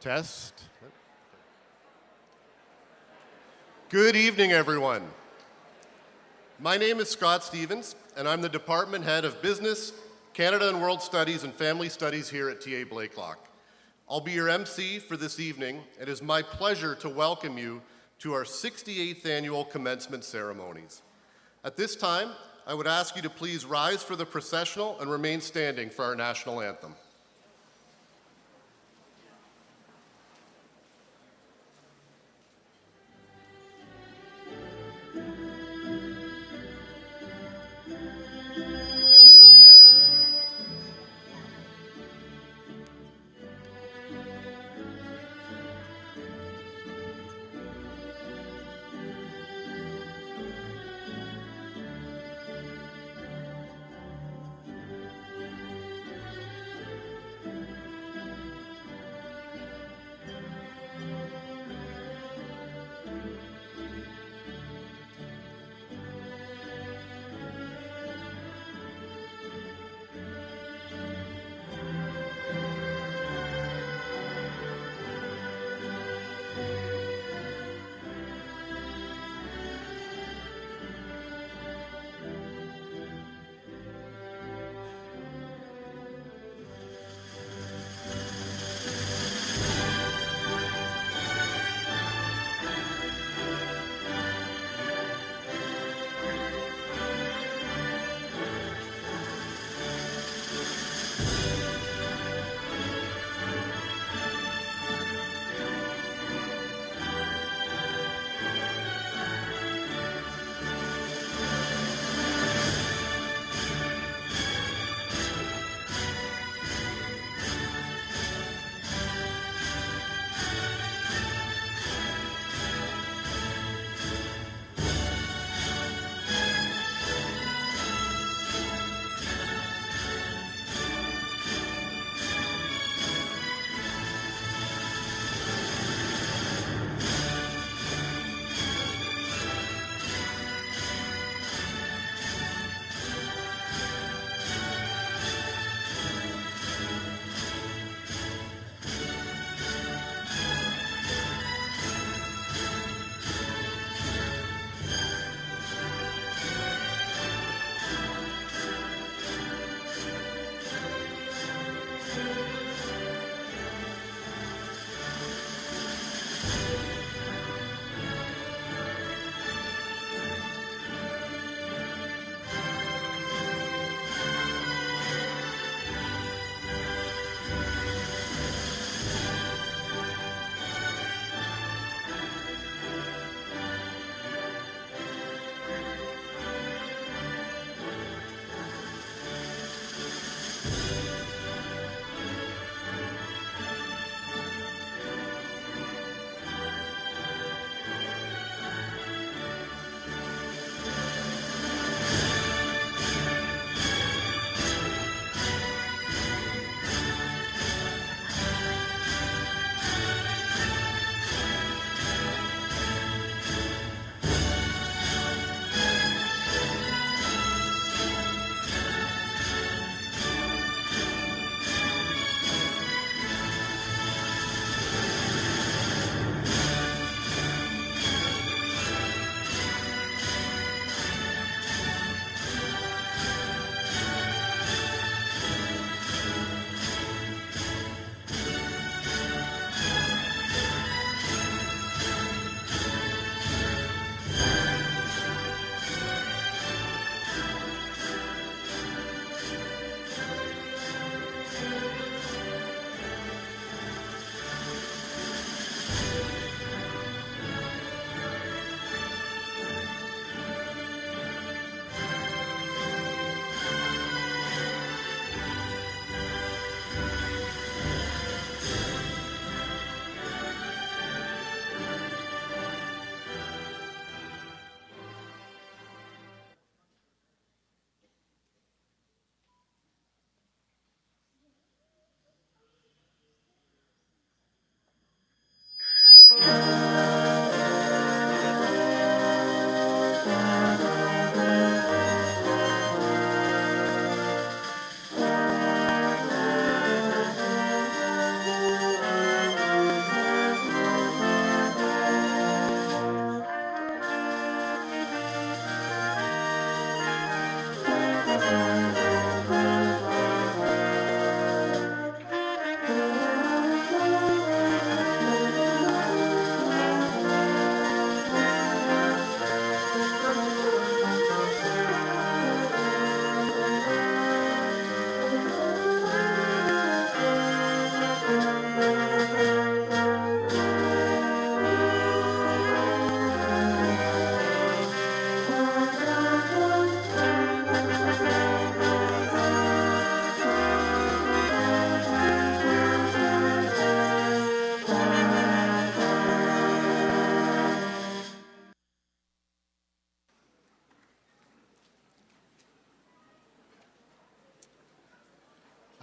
Test. Good evening, everyone. My name is Scott Stevens, and I'm the Department Head of Business, Canada and World Studies and Family Studies here at TA Blakelock. I'll be your MC for this evening. It is my pleasure to welcome you to our 68th annual commencement ceremonies. At this time, I would ask you to please rise for the processional and remain standing for our national anthem.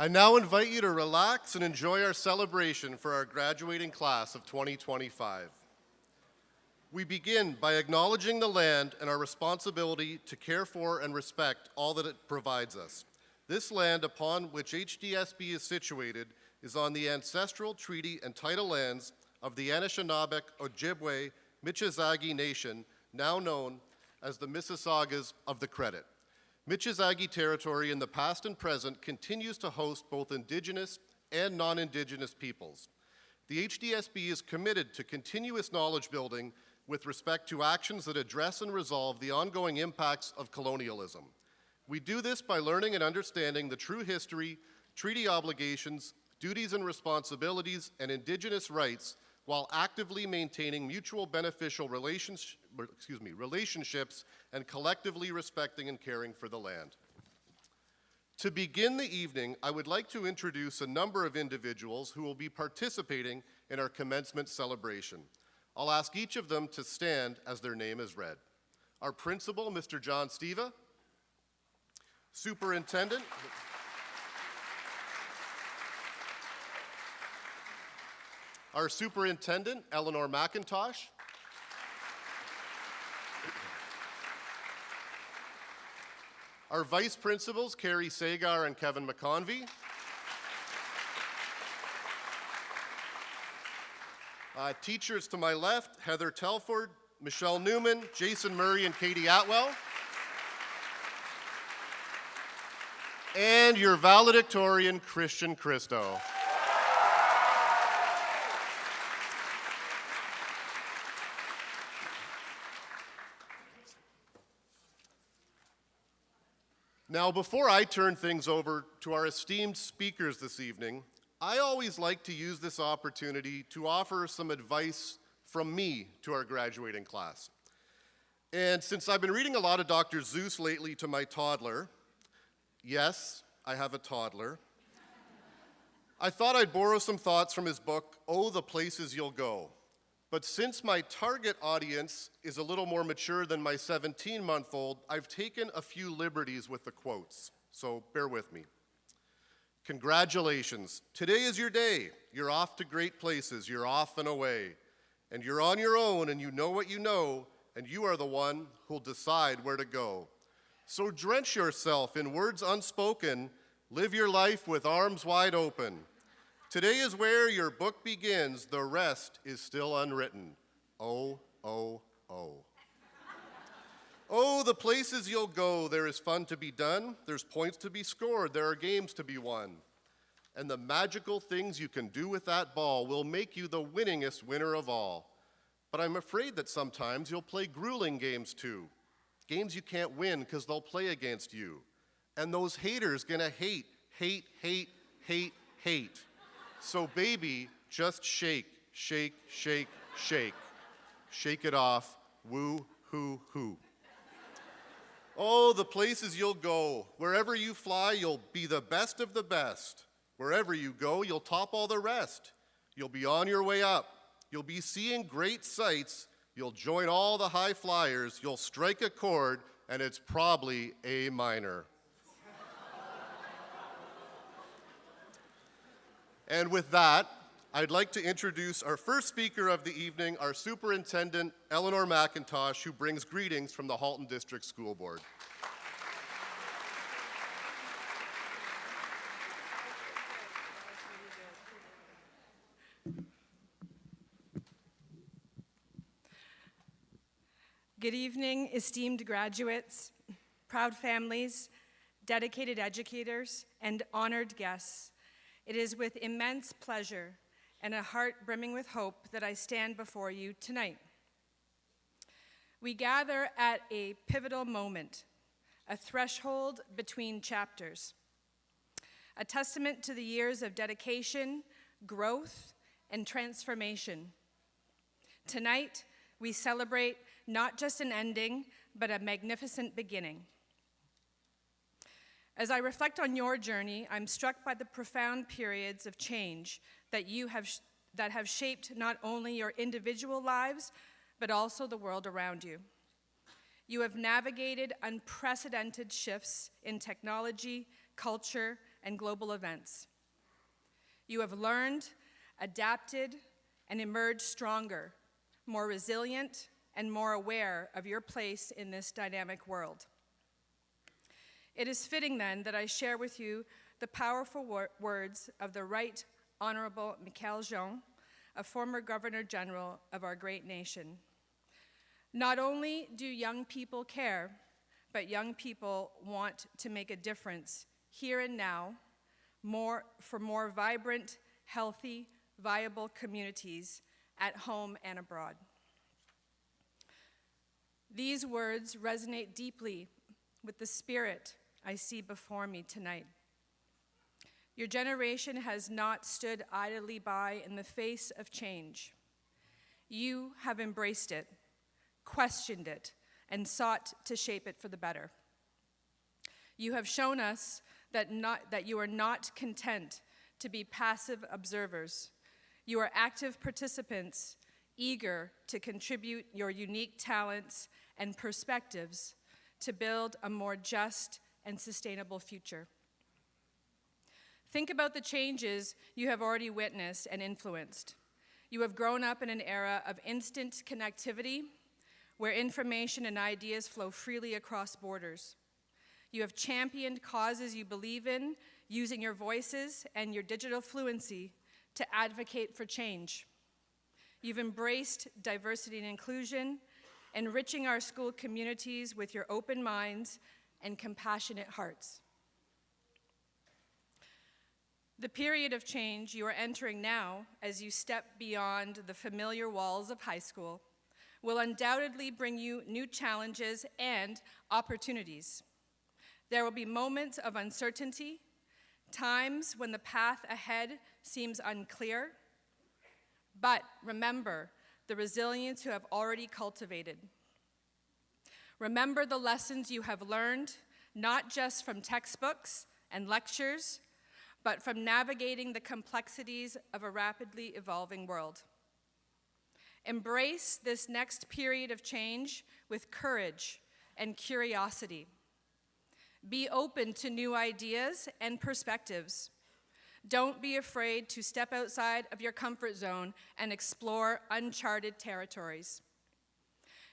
I now invite you to relax and enjoy our celebration for our graduating class of 2025. We begin by acknowledging the land and our responsibility to care for and respect all that it provides us. This land upon which HDSB is situated is on the ancestral treaty and title lands of the Anishinaabe, Ojibwe, Michizagi Nation, now known as the Mississaugas of the Credit. Michizagi territory in the past and present continues to host both Indigenous and non-Indigenous peoples. The HDSB is committed to continuous knowledge building with respect to actions that address and resolve the ongoing impacts of colonialism. We do this by learning and understanding the true history, treaty obligations, duties and responsibilities, and Indigenous rights while actively maintaining mutual beneficial relationships and collectively respecting and caring for the land. To begin the evening, I would like to introduce a number of individuals who will be participating in our commencement celebration. I'll ask each of them to stand as their name is read. Our principal, Mr. John Steva. Superintendent. Our Superintendent, Eleanor McIntosh. Our Vice Principals, Carrie Sagar and Kevin McConvey. Teachers to my left, Heather Telford, Michelle Newman, Jason Murray, and Katie Atwell. And your valedictorian, Christian Christo. Now, before I turn things over to our esteemed speakers this evening, I always like to use this opportunity to offer some advice from me to our graduating class. And since I've been reading a lot of Dr. Seuss lately to my toddler, yes, I have a toddler, I thought I'd borrow some thoughts from his book, Oh, the Places You'll Go. But since my target audience is a little more mature than my 17-month-old, I've taken a few liberties with the quotes, so bear with me. Congratulations, today is your day. You're off to great places, you're off and away. And you're on your own and you know what you know, and you are the one who'll decide where to go. So drench yourself in words unspoken, live your life with arms wide open. Today is where your book begins, the rest is still unwritten. Oh, oh, oh. Oh, the places you'll go, there is fun to be done, there's points to be scored, there are games to be won. And the magical things you can do with that ball will make you the winningest winner of all. But I'm afraid that sometimes you'll play grueling games too. Games you can't win because they'll play against you. And those haters gonna hate, hate, hate, hate, hate. So baby, just shake, shake, shake, shake. Shake it off, woo, hoo, hoo. Oh, the places you'll go. Wherever you fly, you'll be the best of the best. Wherever you go, you'll top all the rest. You'll be on your way up. You'll be seeing great sights. You'll join all the high flyers. You'll strike a chord, and it's probably A minor. And with that, I'd like to introduce our first speaker of the evening, our Superintendent, Eleanor McIntosh, who brings greetings from the Halton District School Board. Good evening, esteemed graduates, proud families, dedicated educators, and honored guests. It is with immense pleasure and a heart brimming with hope that I stand before you tonight. We gather at a pivotal moment, a threshold between chapters, a testament to the years of dedication, growth, and transformation. Tonight, we celebrate not just an ending, but a magnificent beginning. As I reflect on your journey, I'm struck by the profound periods of change that have shaped not only your individual lives, but also the world around you. You have navigated unprecedented shifts in technology, culture, and global events. You have learned, adapted, and emerged stronger, more resilient, and more aware of your place in this dynamic world. It is fitting then that I share with you the powerful words of the Right Honorable Michaël Jean, a former Governor General of our great nation. Not only do young people care, but young people want to make a difference here and now for more vibrant, healthy, viable communities at home and abroad. These words resonate deeply with the spirit I see before me tonight. Your generation has not stood idly by in the face of change. You have embraced it, questioned it, and sought to shape it for the better. You have shown us that you are not content to be passive observers. You are active participants, eager to contribute your unique talents and perspectives to build a more just and sustainable future. Think about the changes you have already witnessed and influenced. You have grown up in an era of instant connectivity where information and ideas flow freely across borders. You have championed causes you believe in, using your voices and your digital fluency to advocate for change. You've embraced diversity and inclusion, enriching our school communities with your open minds and compassionate hearts. The period of change you are entering now, as you step beyond the familiar walls of high school, will undoubtedly bring you new challenges and opportunities. There will be moments of uncertainty, times when the path ahead seems unclear, but remember the resilience you have already cultivated. Remember the lessons you have learned, not just from textbooks and lectures, but from navigating the complexities of a rapidly evolving world. Embrace this next period of change with courage and curiosity. Be open to new ideas and perspectives. Don't be afraid to step outside of your comfort zone and explore uncharted territories.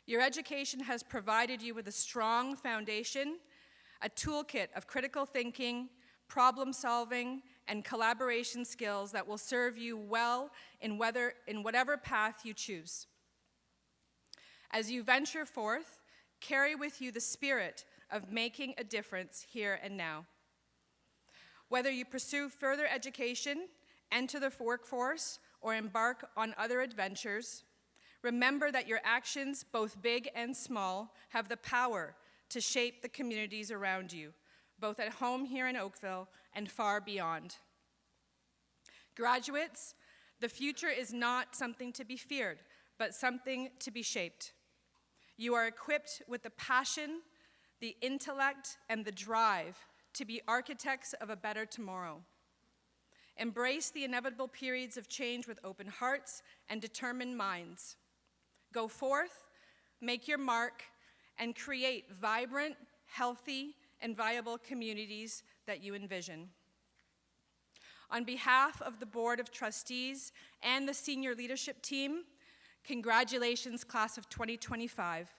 Your education has provided you with a strong foundation, a toolkit of critical thinking, problem solving, and collaboration skills that will serve you well in whatever path you choose. As you venture forth, carry with you the spirit of making a difference here and now. Whether you pursue further education, enter the workforce, or embark on other adventures, remember that your actions, both big and small, have the power to shape the communities around you, both at home here in Oakville and far beyond. Graduates, the future is not something to be feared, but something to be shaped. You are equipped with the passion, the intellect, and the drive to be architects of a better tomorrow. Embrace the inevitable periods of change with open hearts and determined minds. Go forth, make your mark, and create vibrant, healthy, and viable communities that you envision. On behalf of the Board of Trustees and the senior leadership team, congratulations, class of 2025.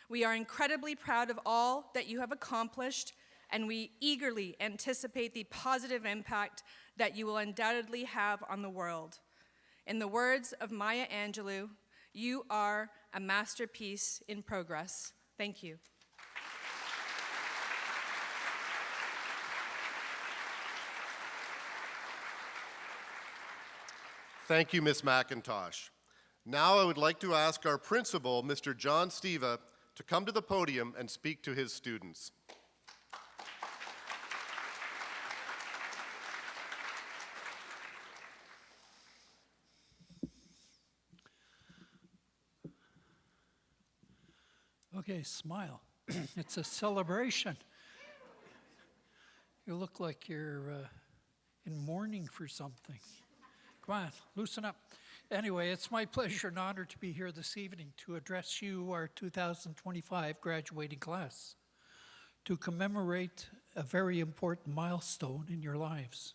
We are incredibly proud of all that you have accomplished, and we eagerly anticipate the positive impact that you will undoubtedly have on the world. In the words of Maya Angelou, you are a masterpiece in progress. Thank you. Thank you, Ms. McIntosh. Now I would like to ask our principal, Mr. John Steva, to come to the podium and speak to his students. Okay, smile. It's a celebration. You look like you're in mourning for something. Come on, loosen up. Anyway, it's my pleasure and honor to be here this evening to address you, our 2025 graduating class. To commemorate a very important milestone in your lives.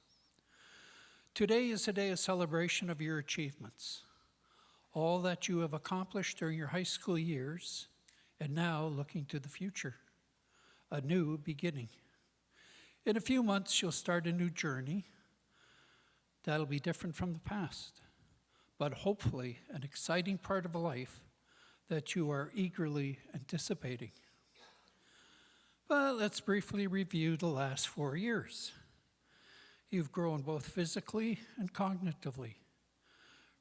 Today is a day of celebration of your achievements, all that you have accomplished during your high school years, and now looking to the future, a new beginning. In a few months, you'll start a new journey that'll be different from the past, but hopefully an exciting part of life that you are eagerly anticipating. But let's briefly review the last 4 years. You've grown both physically and cognitively,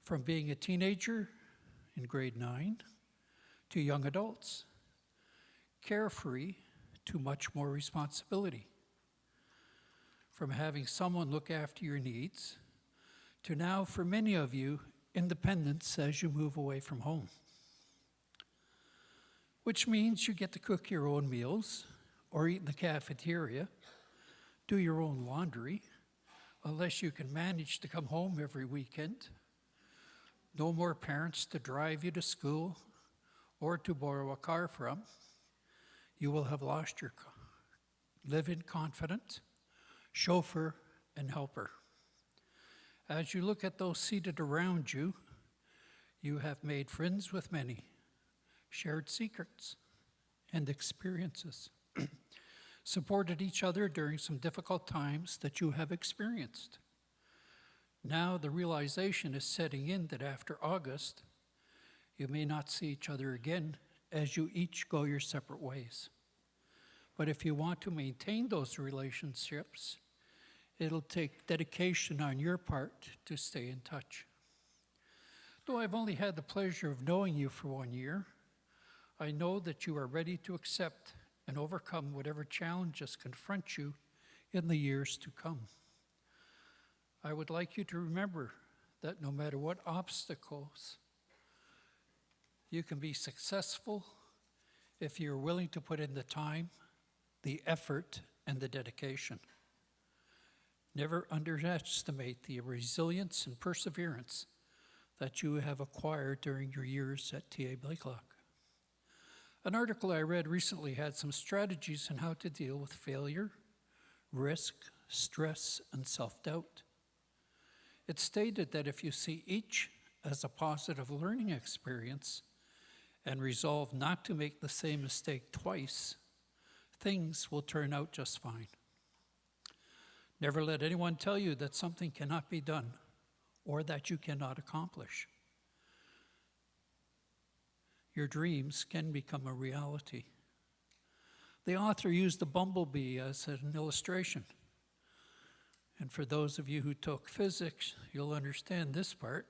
from being a teenager in grade 9 to young adults, carefree to much more responsibility, from having someone look after your needs to now, for many of you, independence as you move away from home. Which means you get to cook your own meals or eat in the cafeteria, do your own laundry, unless you can manage to come home every weekend. No more parents to drive you to school or to borrow a car from. You will have lost your live-in confidant, chauffeur, and helper. As you look at those seated around you, you have made friends with many, shared secrets and experiences, supported each other during some difficult times that you have experienced. Now the realization is setting in that after August, you may not see each other again as you each go your separate ways. But if you want to maintain those relationships, it'll take dedication on your part to stay in touch. Though I've only had the pleasure of knowing you for 1 year, I know that you are ready to accept and overcome whatever challenges confront you in the years to come. I would like you to remember that no matter what obstacles, you can be successful if you're willing to put in the time, the effort, and the dedication. Never underestimate the resilience and perseverance that you have acquired during your years at TA Blakelock. An article I read recently had some strategies on how to deal with failure, risk, stress, and self-doubt. It stated that if you see each as a positive learning experience and resolve not to make the same mistake twice, things will turn out just fine. Never let anyone tell you that something cannot be done or that you cannot accomplish. Your dreams can become a reality. The author used the bumblebee as an illustration. And for those of you who took physics, you'll understand this part.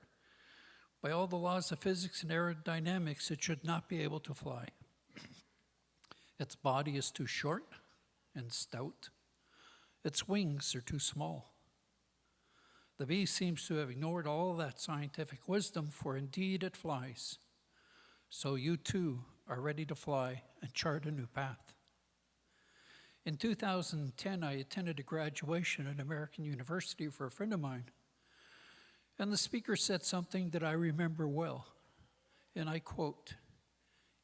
By all the laws of physics and aerodynamics, it should not be able to fly. Its body is too short and stout. Its wings are too small. The bee seems to have ignored all that scientific wisdom, for indeed it flies. So you too are ready to fly and chart a new path. In 2010, I attended a graduation at American University for a friend of mine, and the speaker said something that I remember well, and I quote,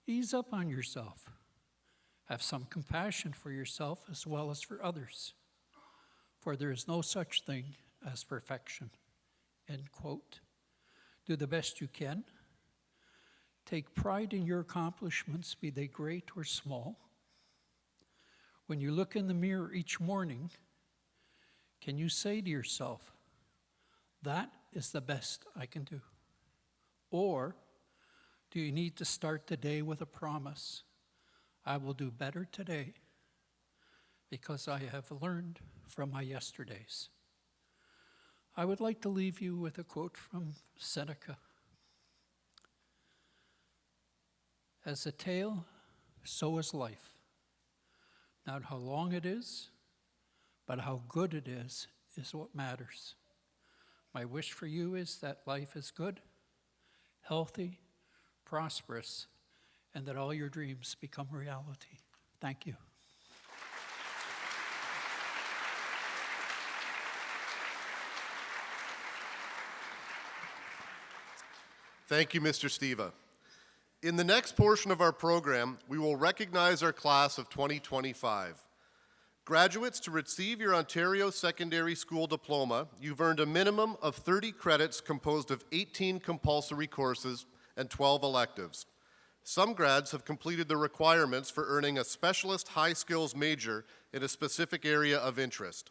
"Ease up on yourself. Have some compassion for yourself as well as for others, for there is no such thing as perfection." End quote. Do the best you can. Take pride in your accomplishments, be they great or small. When you look in the mirror each morning, can you say to yourself, "That is the best I can do"? Or do you need to start the day with a promise, "I will do better today because I have learned from my yesterdays"? I would like to leave you with a quote from Seneca. "As a tale, so is life. Not how long it is, but how good it is what matters." My wish for you is that life is good, healthy, prosperous, and that all your dreams become reality. Thank you. Thank you, Mr. Steva. In the next portion of our program, we will recognize our class of 2025. Graduates, to receive your Ontario Secondary School Diploma, you've earned a minimum of 30 credits composed of 18 compulsory courses and 12 electives. Some grads have completed the requirements for earning a specialist high skills major in a specific area of interest.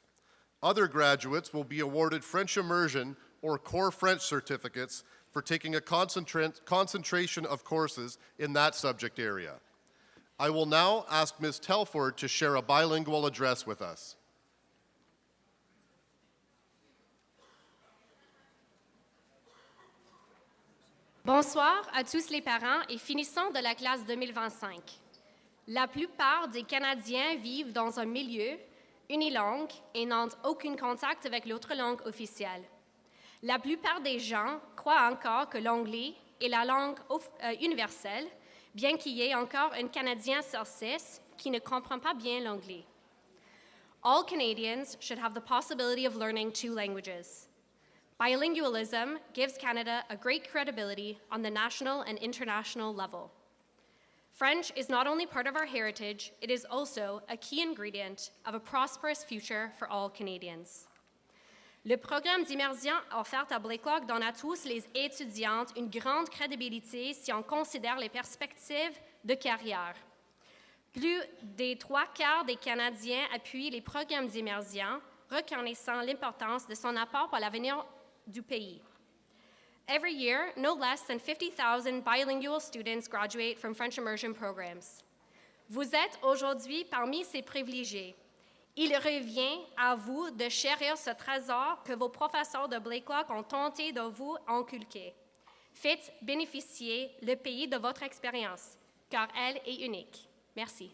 Other graduates will be awarded French immersion or core French certificates for taking a concentration of courses in that subject area. I will now ask Ms. Telford to share a bilingual address with us. Bonsoir à tous les parents et finissants de la classe 2025. La plupart des Canadiens vivent dans un milieu unilingue et n'ont aucun contact avec l'autre langue officielle. La plupart des gens croient encore que l'anglais est la langue universelle, bien qu'il y ait encore un Canadien sur 6 qui ne comprend pas bien l'anglais. All Canadians should have the possibility of learning 2 languages. Bilingualism gives Canada a great credibility on the national and international level. French is not only part of our heritage, it is also a key ingredient of a prosperous future for all Canadians. Le programme d'immersion offert à Blakelock donne à tous les étudiantes une grande crédibilité si on considère les perspectives de carrière. Plus des 3/4 des Canadiens appuient les programmes d'immersion, reconnaissant l'importance de son apport pour l'avenir du pays. Every year, no less than 50,000 bilingual students graduate from French immersion programs. Vous êtes aujourd'hui parmi ces privilégiés. Il revient à vous de chérir ce trésor que vos professeurs de Blakelock ont tenté de vous inculquer. Faites bénéficier le pays de votre expérience, car elle est unique. Merci.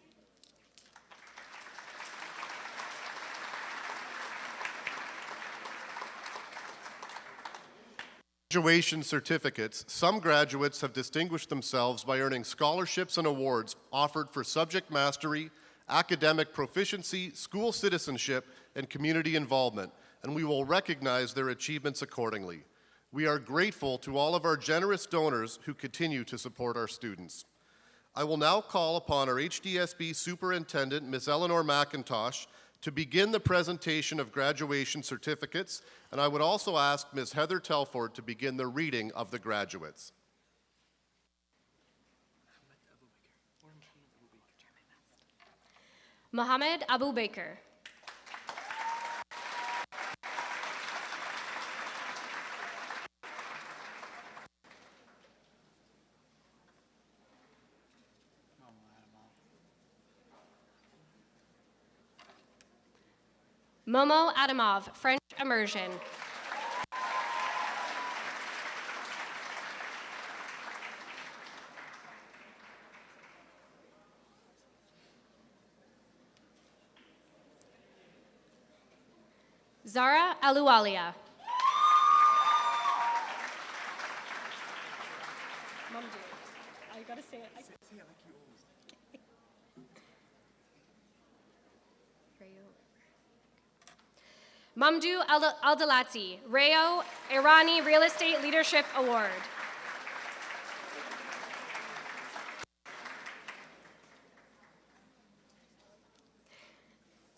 Graduation certificates, some graduates have distinguished themselves by earning scholarships and awards offered for subject mastery, academic proficiency, school citizenship, and community involvement, and we will recognize their achievements accordingly. We are grateful to all of our generous donors who continue to support our students. I will now call upon our HDSB Superintendent, Ms. Eleanor McIntosh, to begin the presentation of graduation certificates, and I would also ask Ms. Heather Telford to begin the reading of the graduates. Mohammed Abu Baker. Momo Adamov, French immersion. Zara Aluwalia. Mom, do it. I gotta say it. Say it like you always do. Mamdou Aldalati, Rayo Irani Real Estate Leadership Award.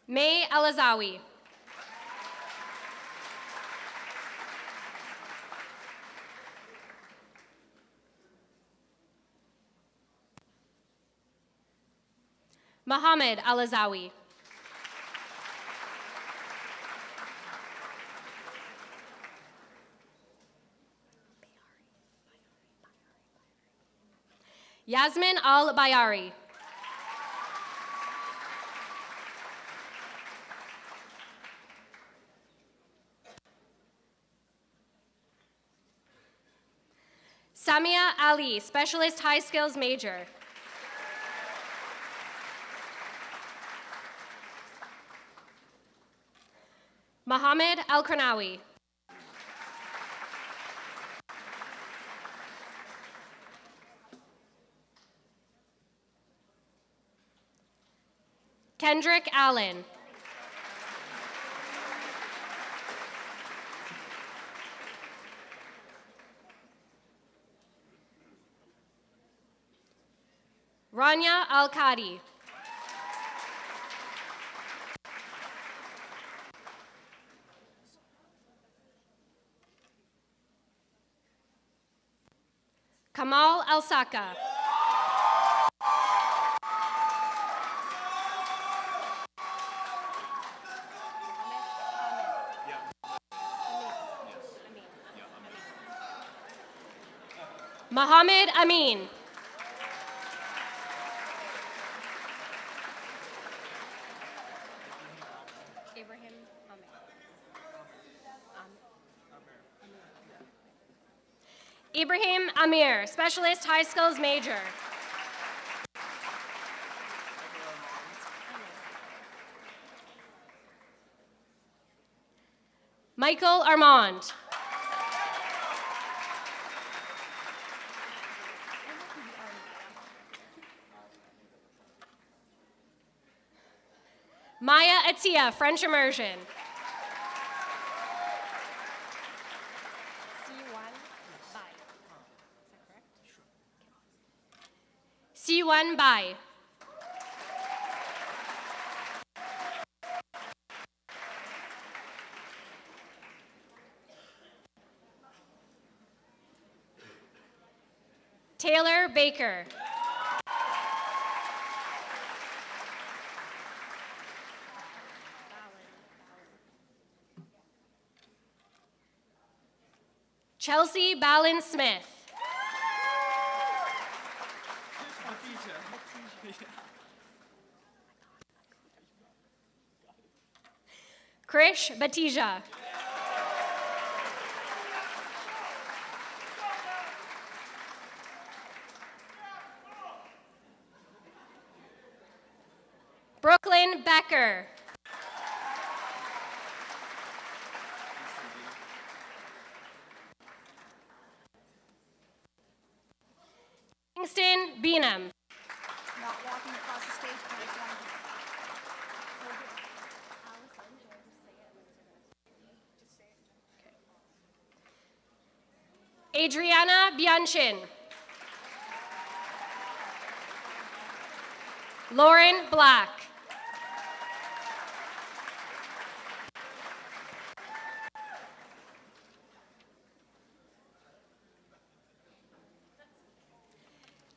May Alazawi. Mohammed Alazawi. Yasmin Al-Bayari. Samia Ali, Specialist High Skills Major. Mohammed Al-Karnawi. Kendrick Allen. Rania Al-Qadi. Kamal Alsaka. Mohammed Amin. Ibrahim Amir, Specialist High Skills Major. Michael Armand. Maya Atia, French Immersion. Siwan Bai. Taylor Baker. Chelsea Ballin Smith. Krish Batija. Brooklyn Becker. Kingston Beenham. Not walking across the stage, please. Adriana Bianchin. Lauren Black.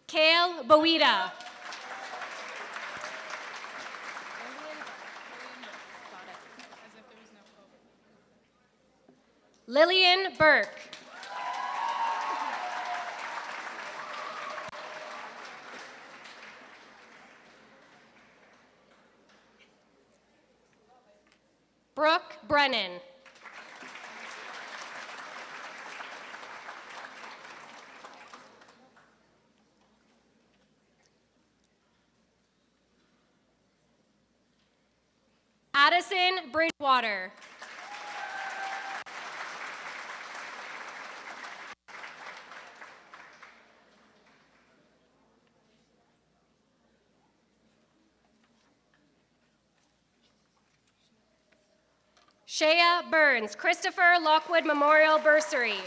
Kale Boida. Lillian Burke. Brooke Brennan. Addison Bridgewater. Shea Burns, Christopher Lockwood Memorial Bursary.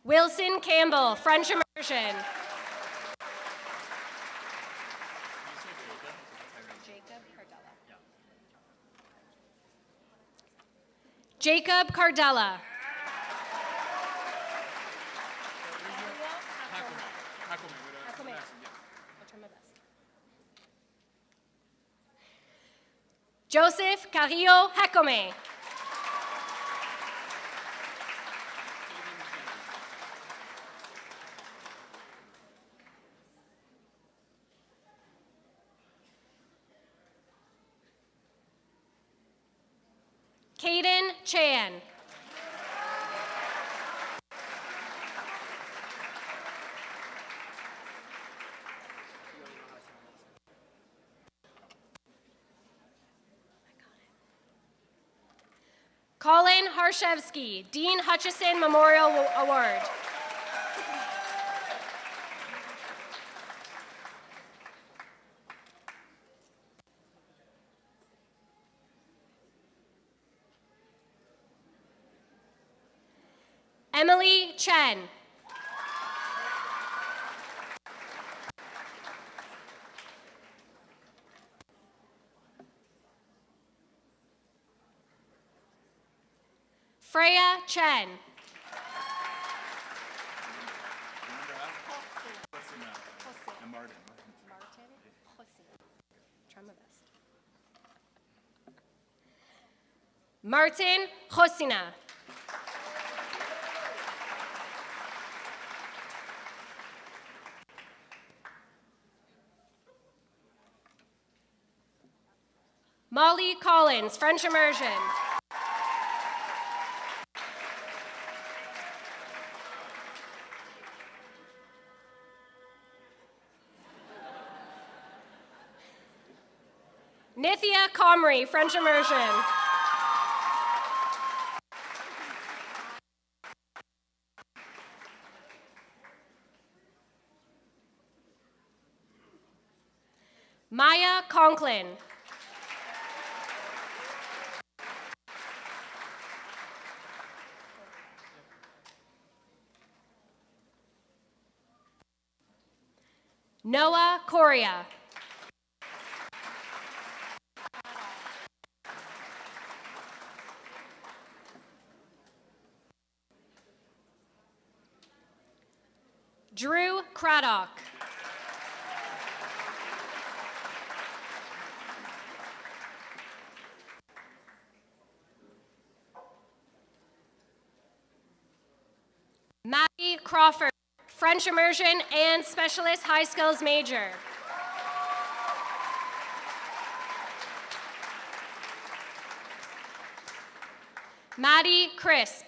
Wilson Campbell, French Immersion. Jacob Cardella. Joseph Carrillo Hecome. Caden Chan. Colin Harshevsky, Dean Hutchison Memorial Award. Emily Chen. Freya Chen. Martin Hosina. Molly Collins, French immersion. Nithya Comrie, French immersion. Maya Conklin. Noah Coria. Drew Craddock. Maddie Crawford, French immersion and specialist high skills major. Maddie Crisp.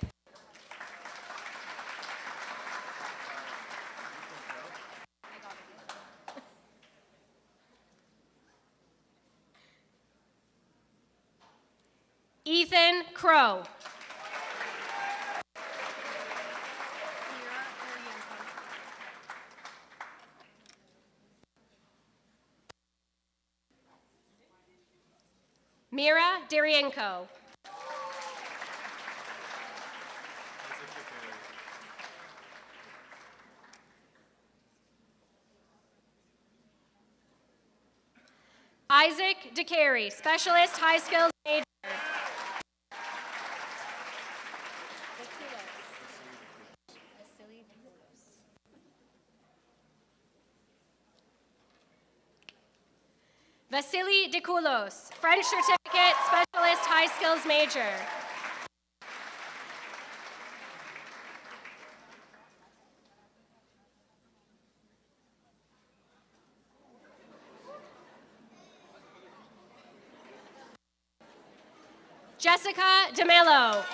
Ethan Crow. Mira Derienko. Isaac DeCary, specialist high skills major. Vasily Dekoulos, French certificate, specialist high skills major. Jessica DeMello.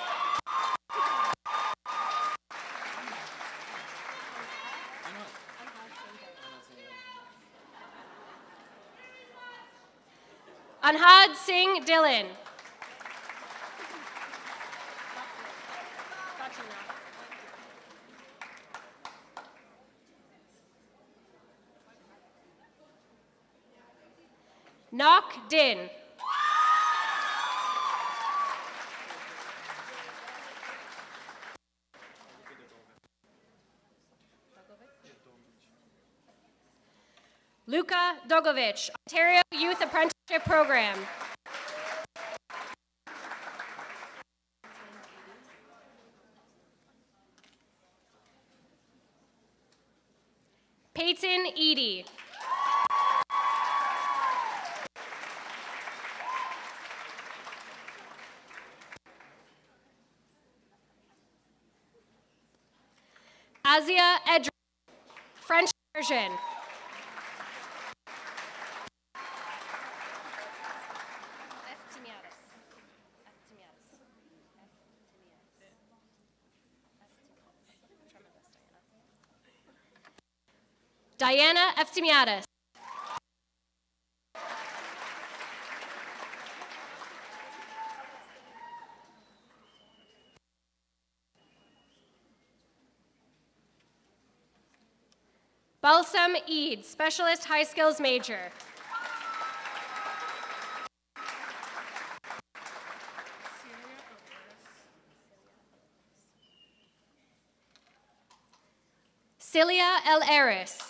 Anhad Singh Dillon. Nok Din. Luka Dogovic, Ontario Youth Apprenticeship Program. Peyton Eady. Azia Edry, French immersion. Diana Eftimiadis. Balsam Eid, specialist high skills major. Celia El Eris.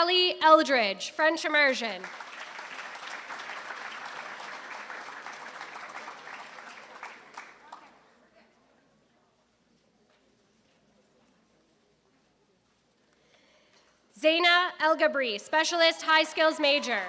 Callie Eldridge, French immersion. Zaina El Gabri, specialist high skills major.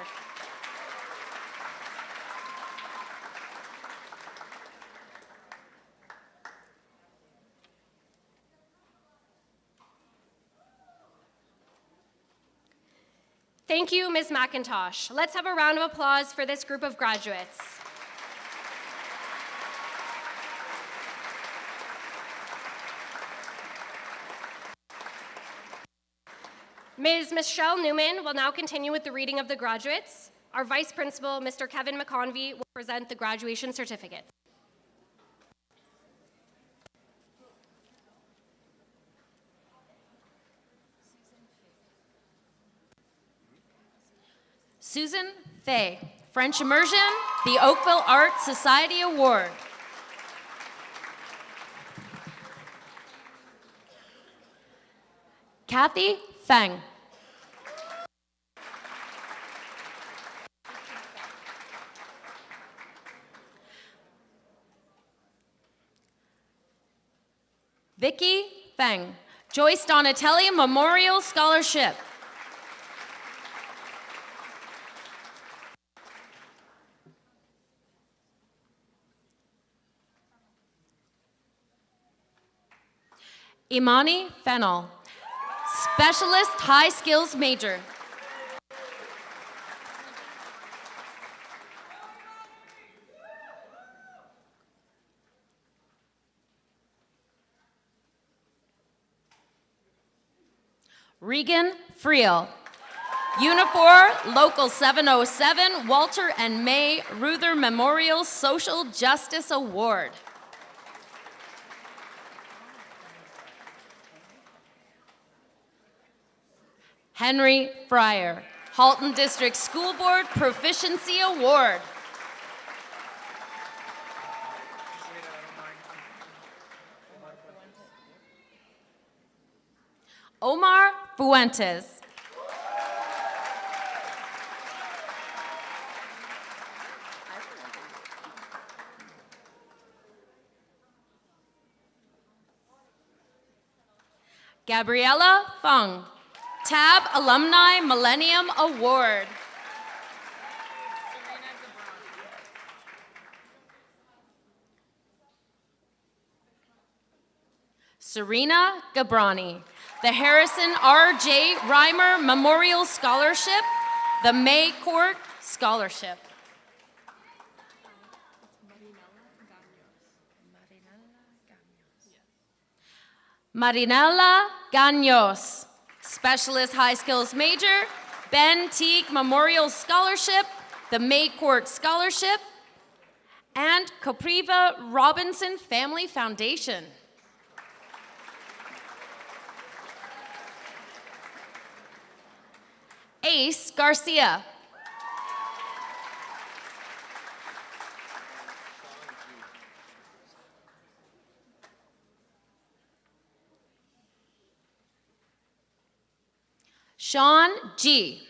Thank you, Ms. McIntosh. Let's have a round of applause for this group of graduates. Ms. Michelle Newman will now continue with the reading of the graduates. Our Vice Principal, Mr. Kevin McConvey, will present the graduation certificates. Susan Fay, French Immersion, the Oakville Art Society Award. Kathy Feng. Vicky Feng, Joyce Donatelli Memorial Scholarship. Imani Fennel, Specialist High Skills Major. Regan Friel, Unifor Local 707 Walter and May Ruther Memorial Social Justice Award. Henry Fryer, Halton District School Board Proficiency Award. Omar Fuentes. Gabriella Fung, TAB Alumni Millennium Award. Serena Gabrani, the Harrison R.J. Reimer Memorial Scholarship, the May Court Scholarship. Marinella Gaños, Specialist High Skills Major, Ben Teague Memorial Scholarship, the May Court Scholarship, and Copriva Robinson Family Foundation. Ace Garcia. Sean G.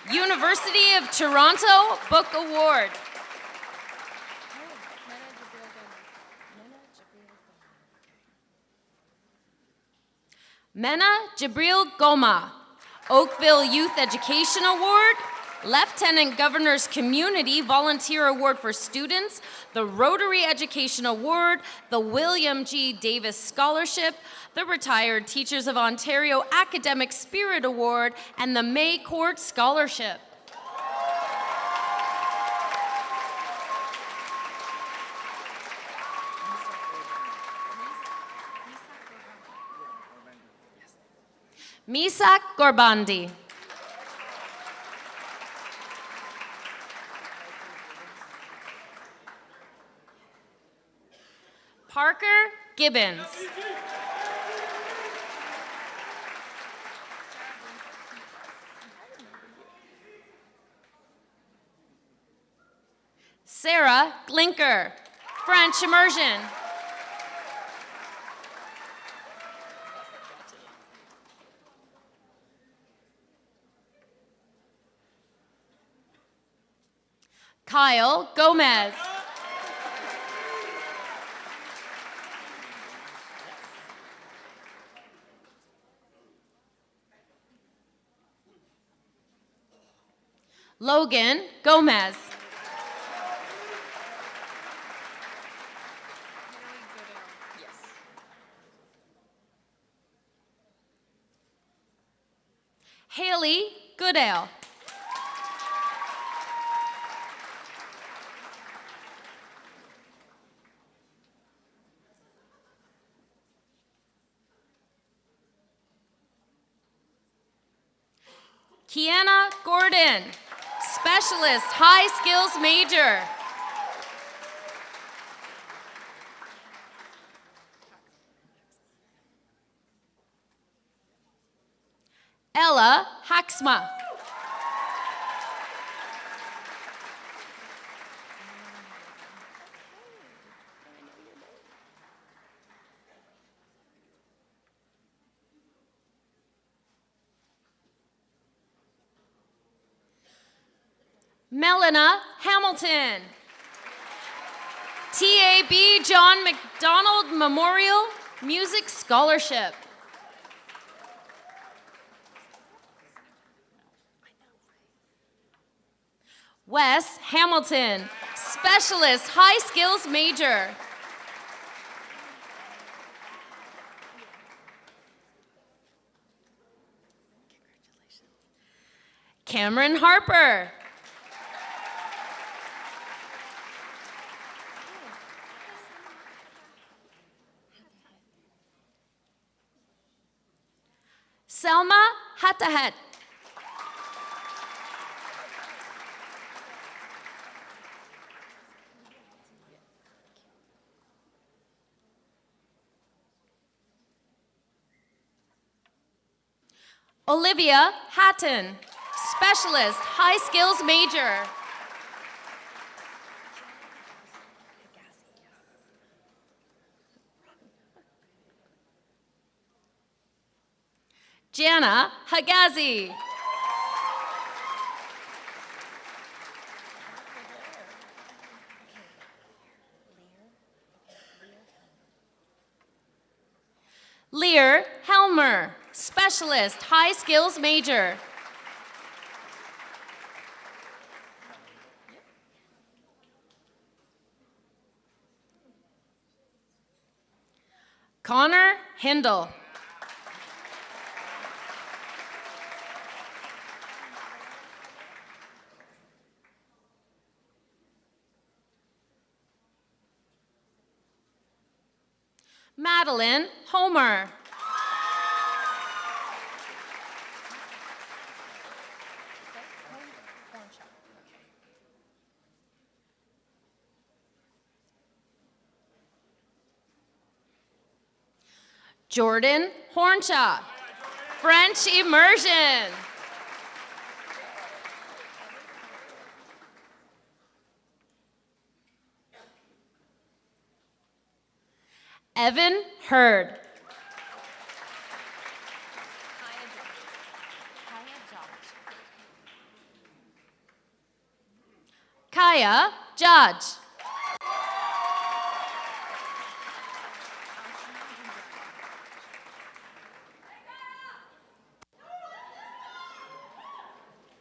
University of Toronto Book Award. Mena Jibril Goma, Oakville Youth Education Award, Lieutenant Governor's Community Volunteer Award for Students, the Rotary Education Award, the William G. Davis Scholarship, the Retired Teachers of Ontario Academic Spirit Award, and the May Court Scholarship. Misak Gorbandi. Parker Gibbons. Sarah Glinker, French Immersion. Kyle Gomez. Logan Gomez. Haley Goodale. Kiana Gordon, Specialist High Skills Major. Ella Haxma. Melina Hamilton. TAB John McDonald Memorial Music Scholarship. Wes Hamilton, Specialist High Skills Major. Cameron Harper. Selma Hatahet. Olivia Hatton, Specialist High Skills Major. Jana Hagazi. Lear Helmer, Specialist High Skills Major. Connor Hindle. Madeline Homer. Jordan Hornshaw, French Immersion. Evan Hurd. Kaya Judge.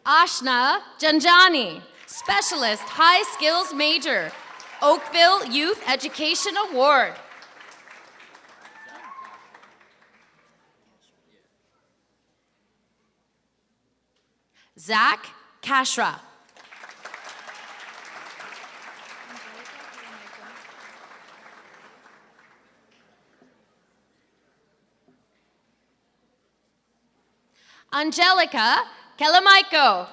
Ashna Janjani, Specialist High Skills Major, Oakville Youth Education Award. Zach Kashra. Angelica Kelamaiko.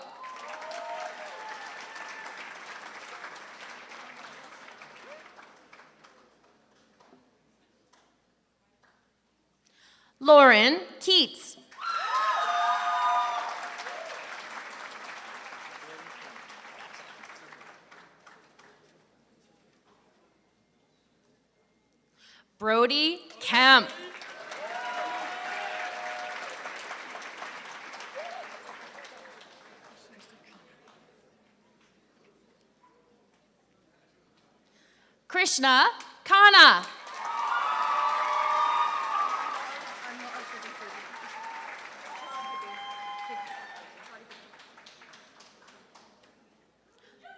Lauren Keats. Brody Kemp. Krishna Khanna.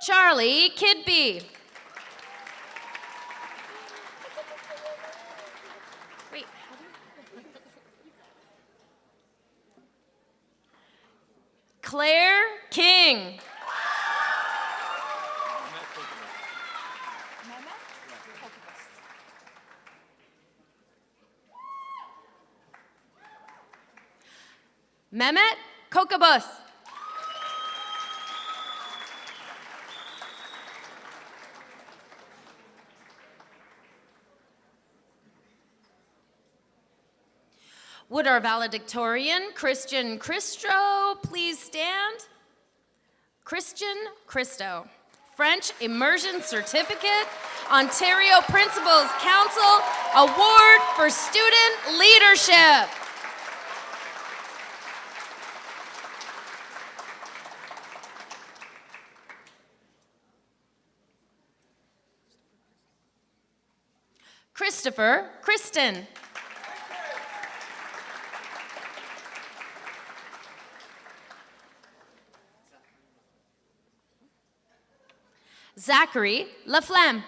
Charlie Kidby. Wait. Claire King. Mehmet Kokabus. Would our valedictorian, Christian Christo, please stand? Christian Christo, French Immersion Certificate, Ontario Principals Council Award for Student Leadership. Christopher Kristen. Zachary Laflamme.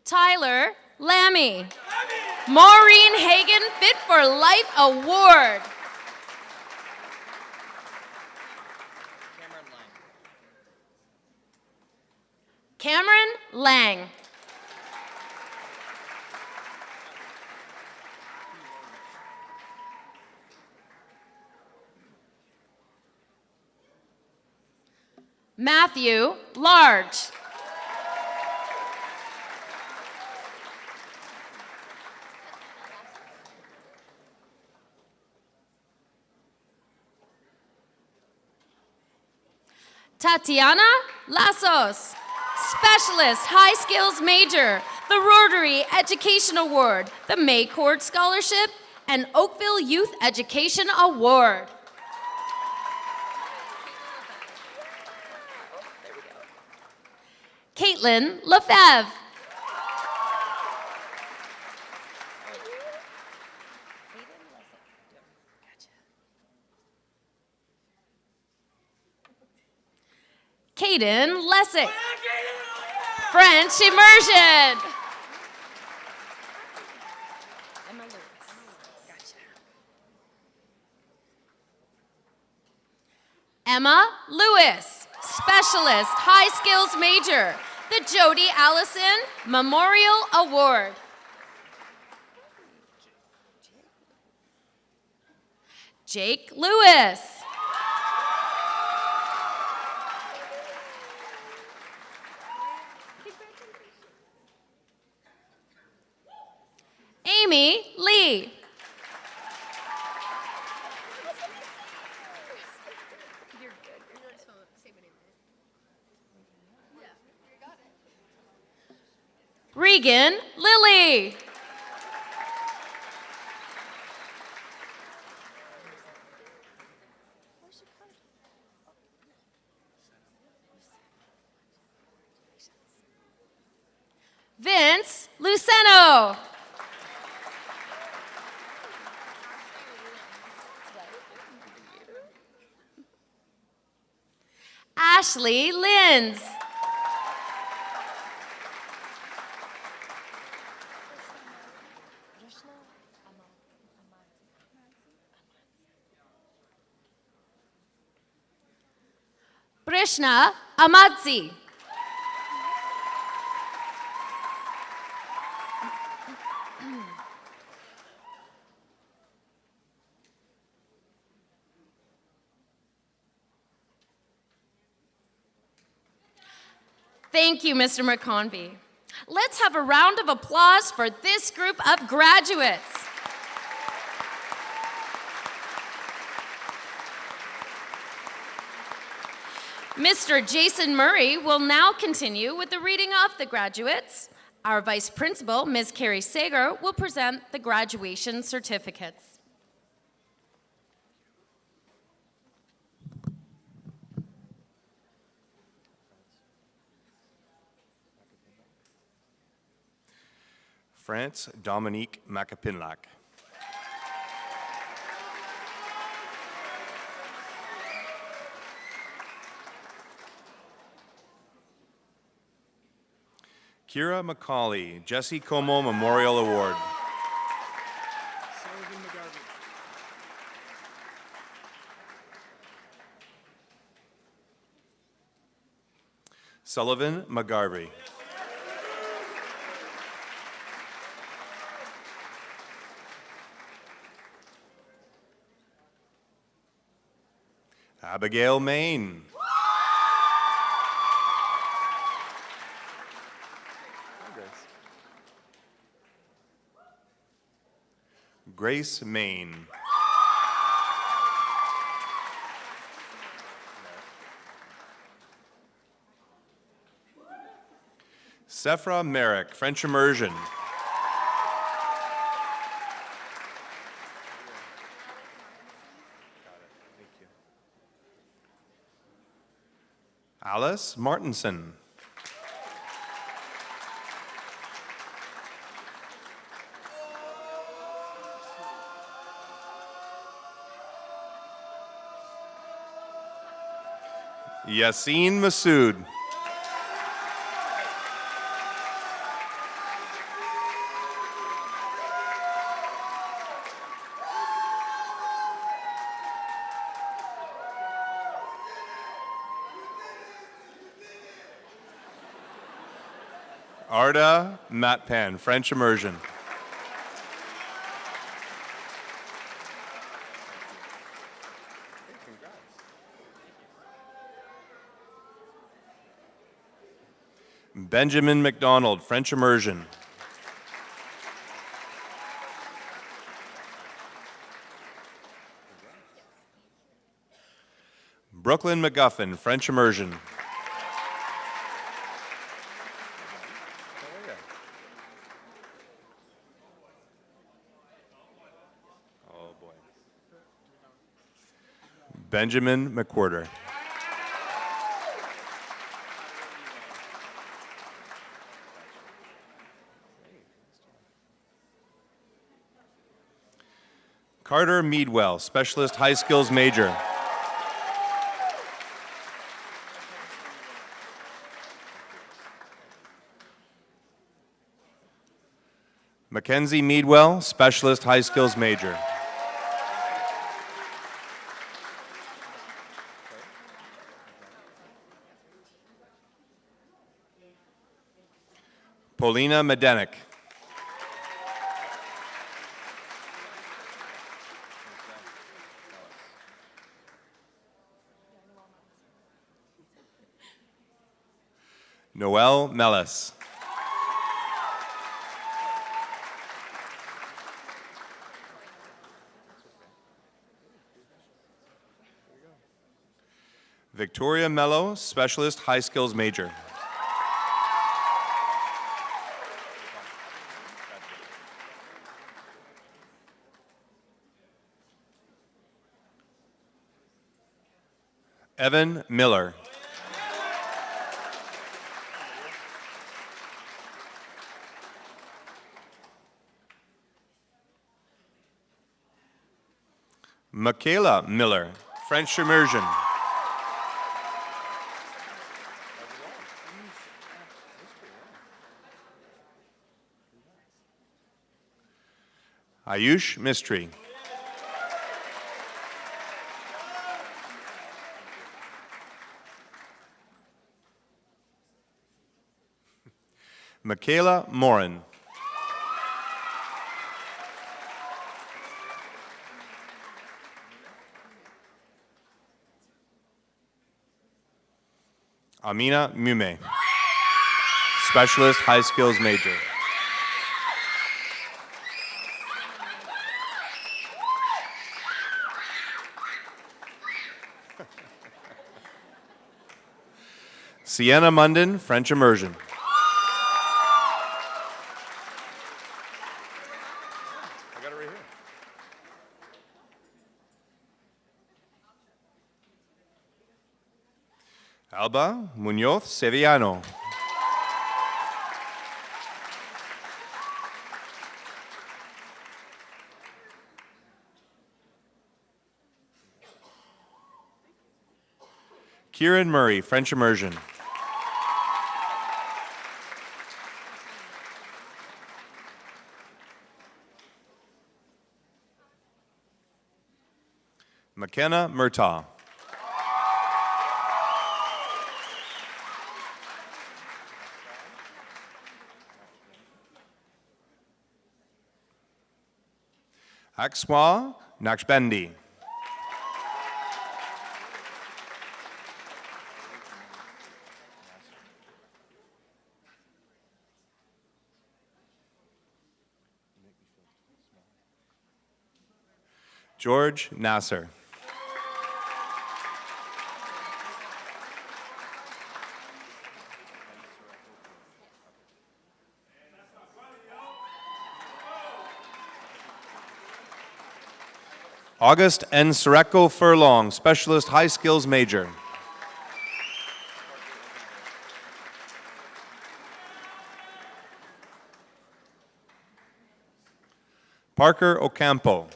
Tyler Lammy. Maureen Hagen Fit for Life Award. Cameron Lang. Matthew Large. Tatiana Lassos, Specialist High Skills Major, the Rotary Education Award, the May Court Scholarship, and Oakville Youth Education Award. Caitlin Lefebvre. Caden Lessick. French Immersion. Emma Lewis, Specialist High Skills Major, the Jody Allison Memorial Award. Jake Lewis. Amy Lee. Regan Lilly. Vince Luceno. Ashley Linz. Brishna Amadzi. Thank you, Mr. McConvey. Let's have a round of applause for this group of graduates. Mr. Jason Murray will now continue with the reading of the graduates. Our Vice Principal, Ms. Carrie Sager, will present the graduation certificates. France Dominique Macapinlac. Kira McCauley, Jesse Como Memorial Award. Sullivan McGarvey. Abigail Main. Grace Main. Sephra Merrick, French Immersion. Alice Martinson. Yassine Massoud. Arda Matpan, French Immersion. Benjamin McDonald, French Immersion. Brooklyn McGuffin, French Immersion. Oh boy. Benjamin McWhorter. Carter Meadwell, Specialist High Skills Major. Mackenzie Meadwell, Specialist High Skills Major. Paulina Medenik. Noel Mellis. Victoria Mello, Specialist High Skills Major. Evan Miller. Michaela Miller, French Immersion. Ayush Mistry. Michaela Morin. Amina Mume, Specialist High Skills Major. Sienna Munden, French Immersion. I got it right here. Alba Muñoz Sevillano. Kieran Murray, French Immersion. McKenna Murtaugh. Akswa Naqshbandi. George Nasser. August N. Sireko Furlong, Specialist High Skills Major. Parker Ocampo.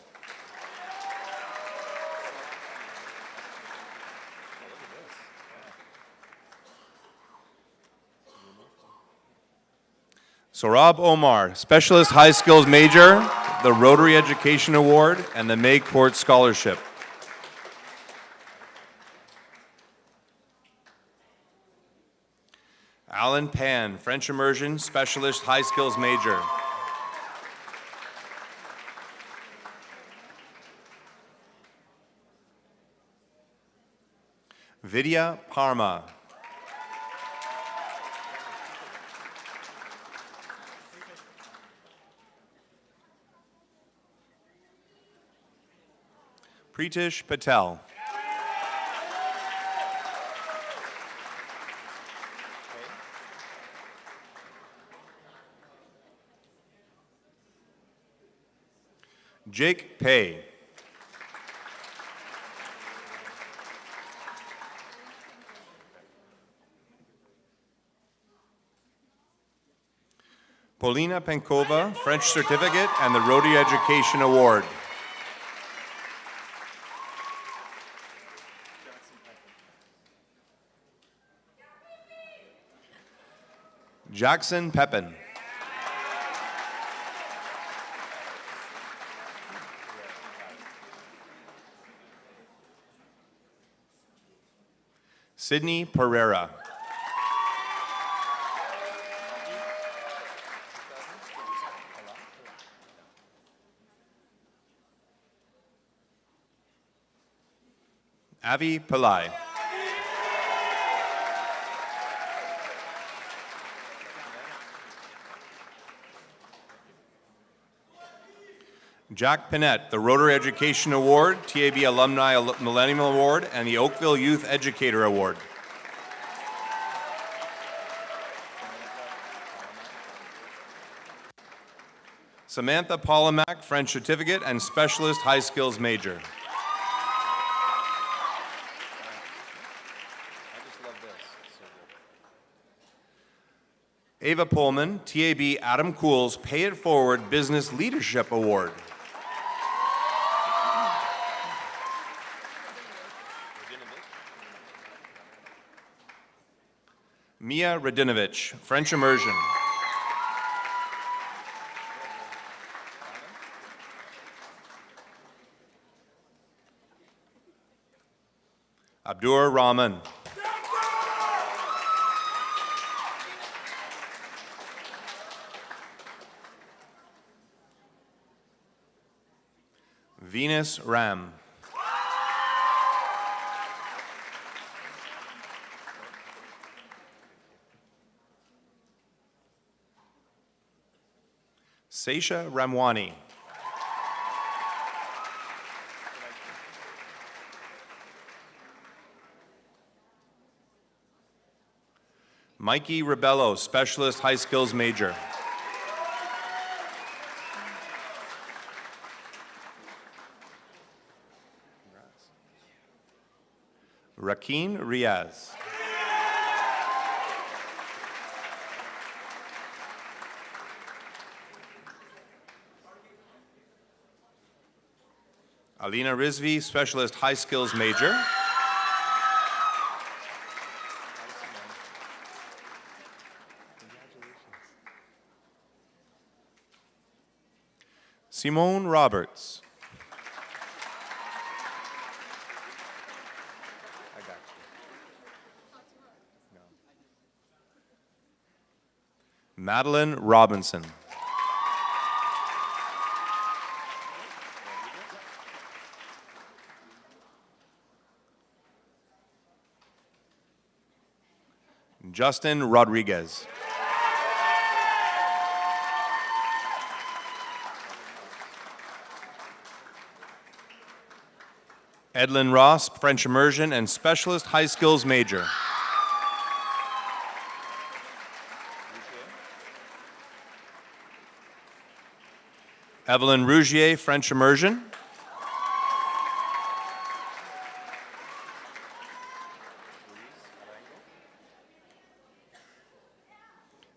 Sorab Omar, Specialist High Skills Major, the Rotary Education Award, and the May Court Scholarship. Alan Pan, French Immersion, Specialist High Skills Major. Vidya Parma. Pritish Patel. Jake Pei. Polina Penkova, French Certificate and the Rotary Education Award. Jackson Pepin. Sydney Pereira. Avi Pillai. Jack Pinette, the Rotary Education Award, TAB Alumni Millennium Award, and the Oakville Youth Educator Award. Samantha Polomak, French Certificate and Specialist High Skills Major. Ava Pullman, TAB Adam Cool's Pay It Forward Business Leadership Award. Mia Radinovich, French Immersion. Abdur Rahman. Venus Ram. Seisha Ramwani. Mikey Rebello, Specialist High Skills Major. Rakeen Riaz. Alina Rizvi, Specialist High Skills Major. Simone Roberts. Madeline Robinson. Justin Rodriguez. Edlin Ross, French Immersion and Specialist High Skills Major. Evelyn Rougier, French Immersion.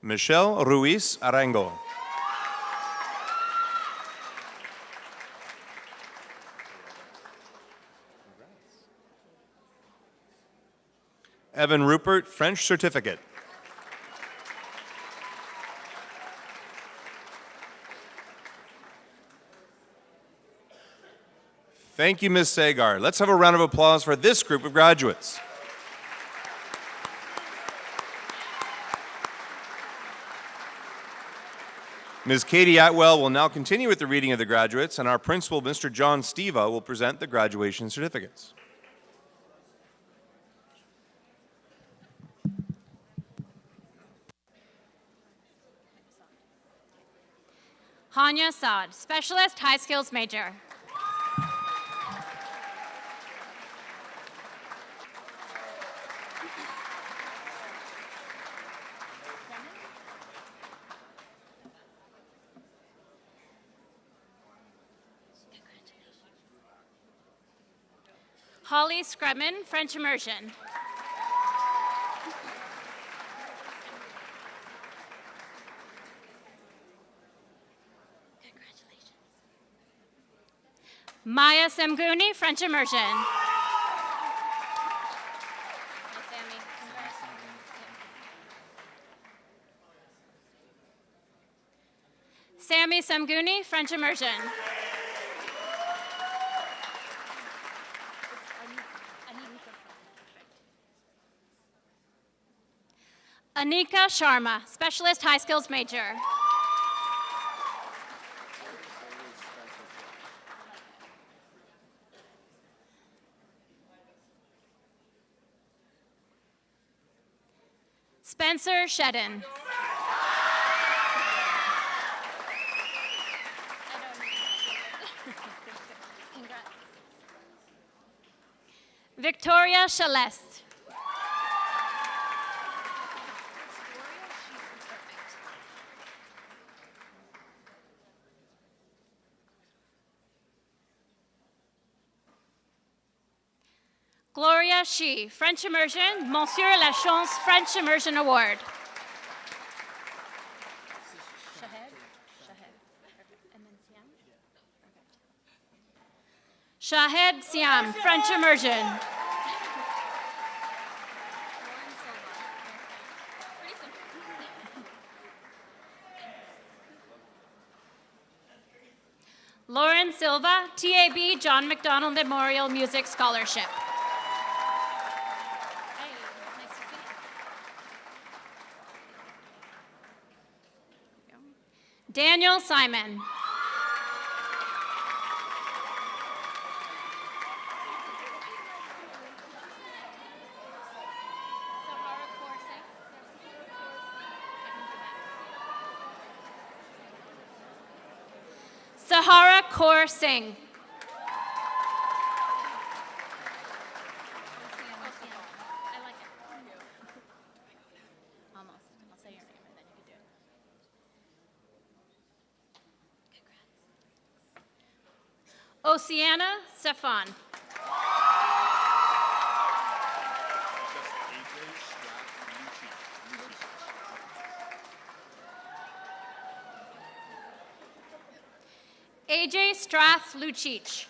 Michelle Ruiz Arango. Evan Rupert, French Certificate. Thank you, Ms. Sagar. Let's have a round of applause for this group of graduates. Ms. Katie Atwell will now continue with the reading of the graduates, and our principal, Mr. John Steva, will present the graduation certificates. Hanya Saad, Specialist High Skills Major. Holly Scrumman, French Immersion. Maya Semguni, French Immersion. Sammy Semguni, French Immersion. Anika Sharma, Specialist High Skills Major. Spencer Shedden. Victoria Shalest. Gloria Shi, French Immersion, Monsieur Lachance French Immersion Award. Shahed Siam, French Immersion. Lauren Silva, TAB John McDonald Memorial Music Scholarship. Daniel Simon. Sahara Kaur Singh. Oceana Stefan. AJ Strath Lucic.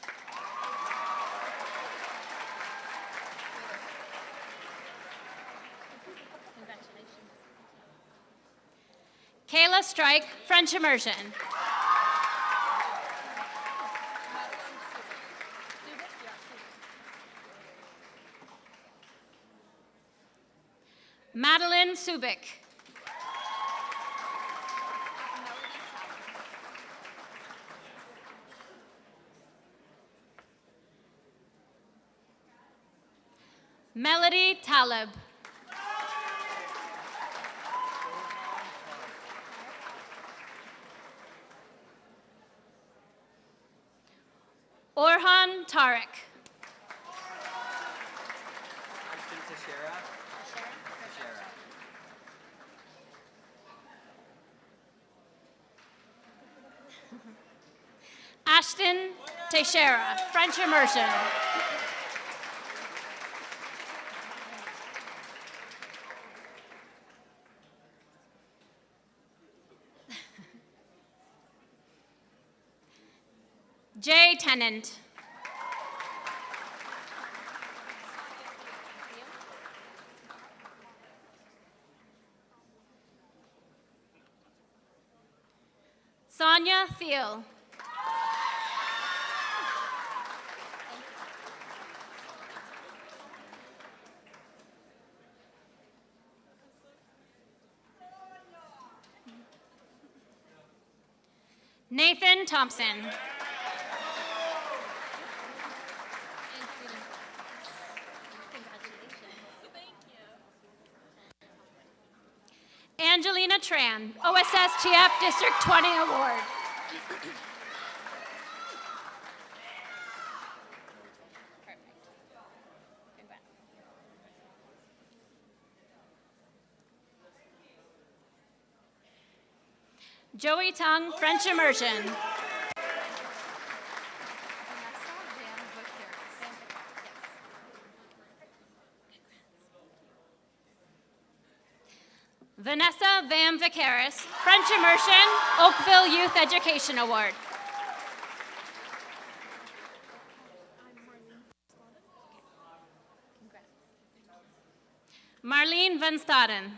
Kayla Strike, French immersion. Madeline Subik. Melody Talib. Orhan Tarek. Ashton Teixeira, French immersion. Jay Tennant. Sonia Thiel. Nathan Thompson. Angelina Tran, OSSTF District 20 Award. Joey Tung, French immersion. Vanessa Van Vicaris, French immersion, Oakville Youth Education Award. Marlene Van Staden.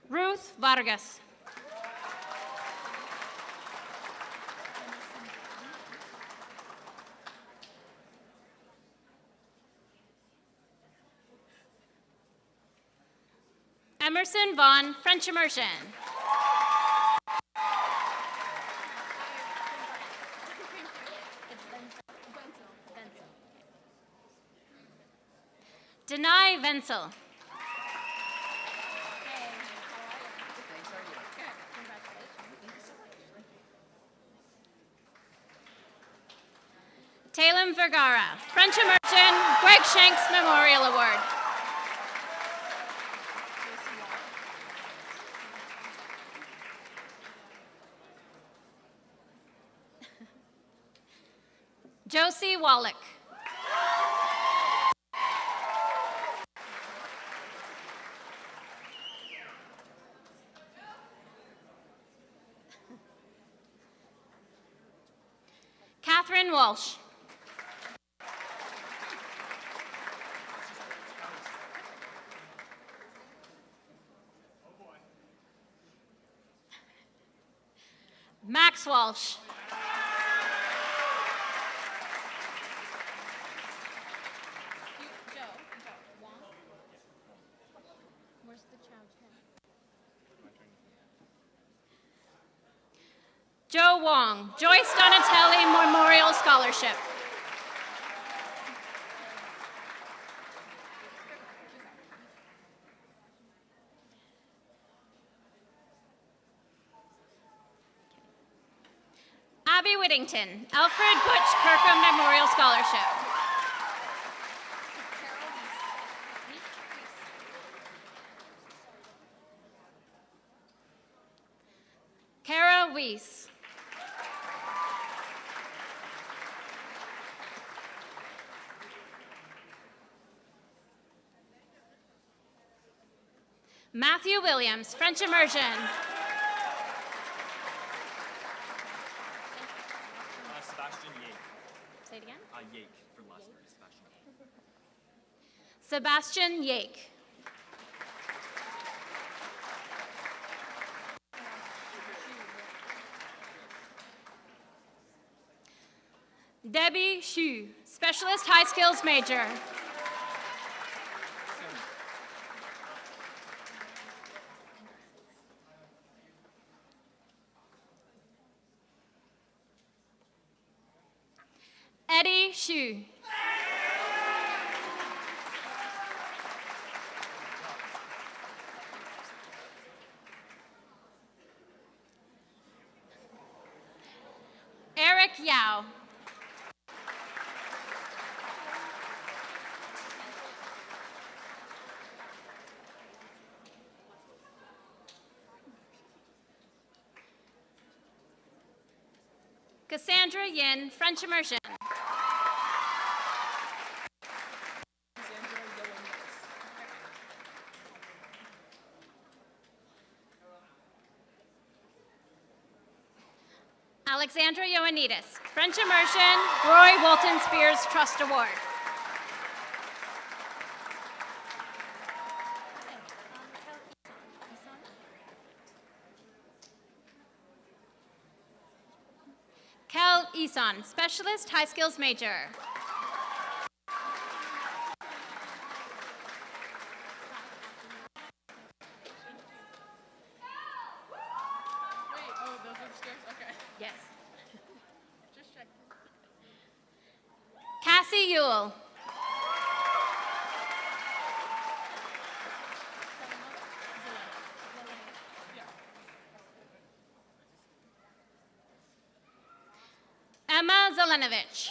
Ruth Vargas. Emerson Vaughn, French immersion. Denai Wenzel. Talem Vergara, French immersion, Greg Shanks Memorial Award. Josie Wallach. Catherine Walsh. Max Walsh. Joe Wong, Joyce Donatelli Memorial Scholarship. Abby Whittington, Alfred Butch Kirkham Memorial Scholarship. Maurice. Matthew Williams, French immersion. Sebastian Yake. Say it again. Yake for the last word. Sebastian. Sebastian Yake. Debbie Xu, specialist high skills major. Eddie Xu. Eric Yao. Cassandra Yin, French immersion. Alexandra Ioannidis, French immersion, Roy Walton Spears Trust Award. Kel Eson, specialist high skills major. Yes. Cassie Ewell. Emma Zelenovich.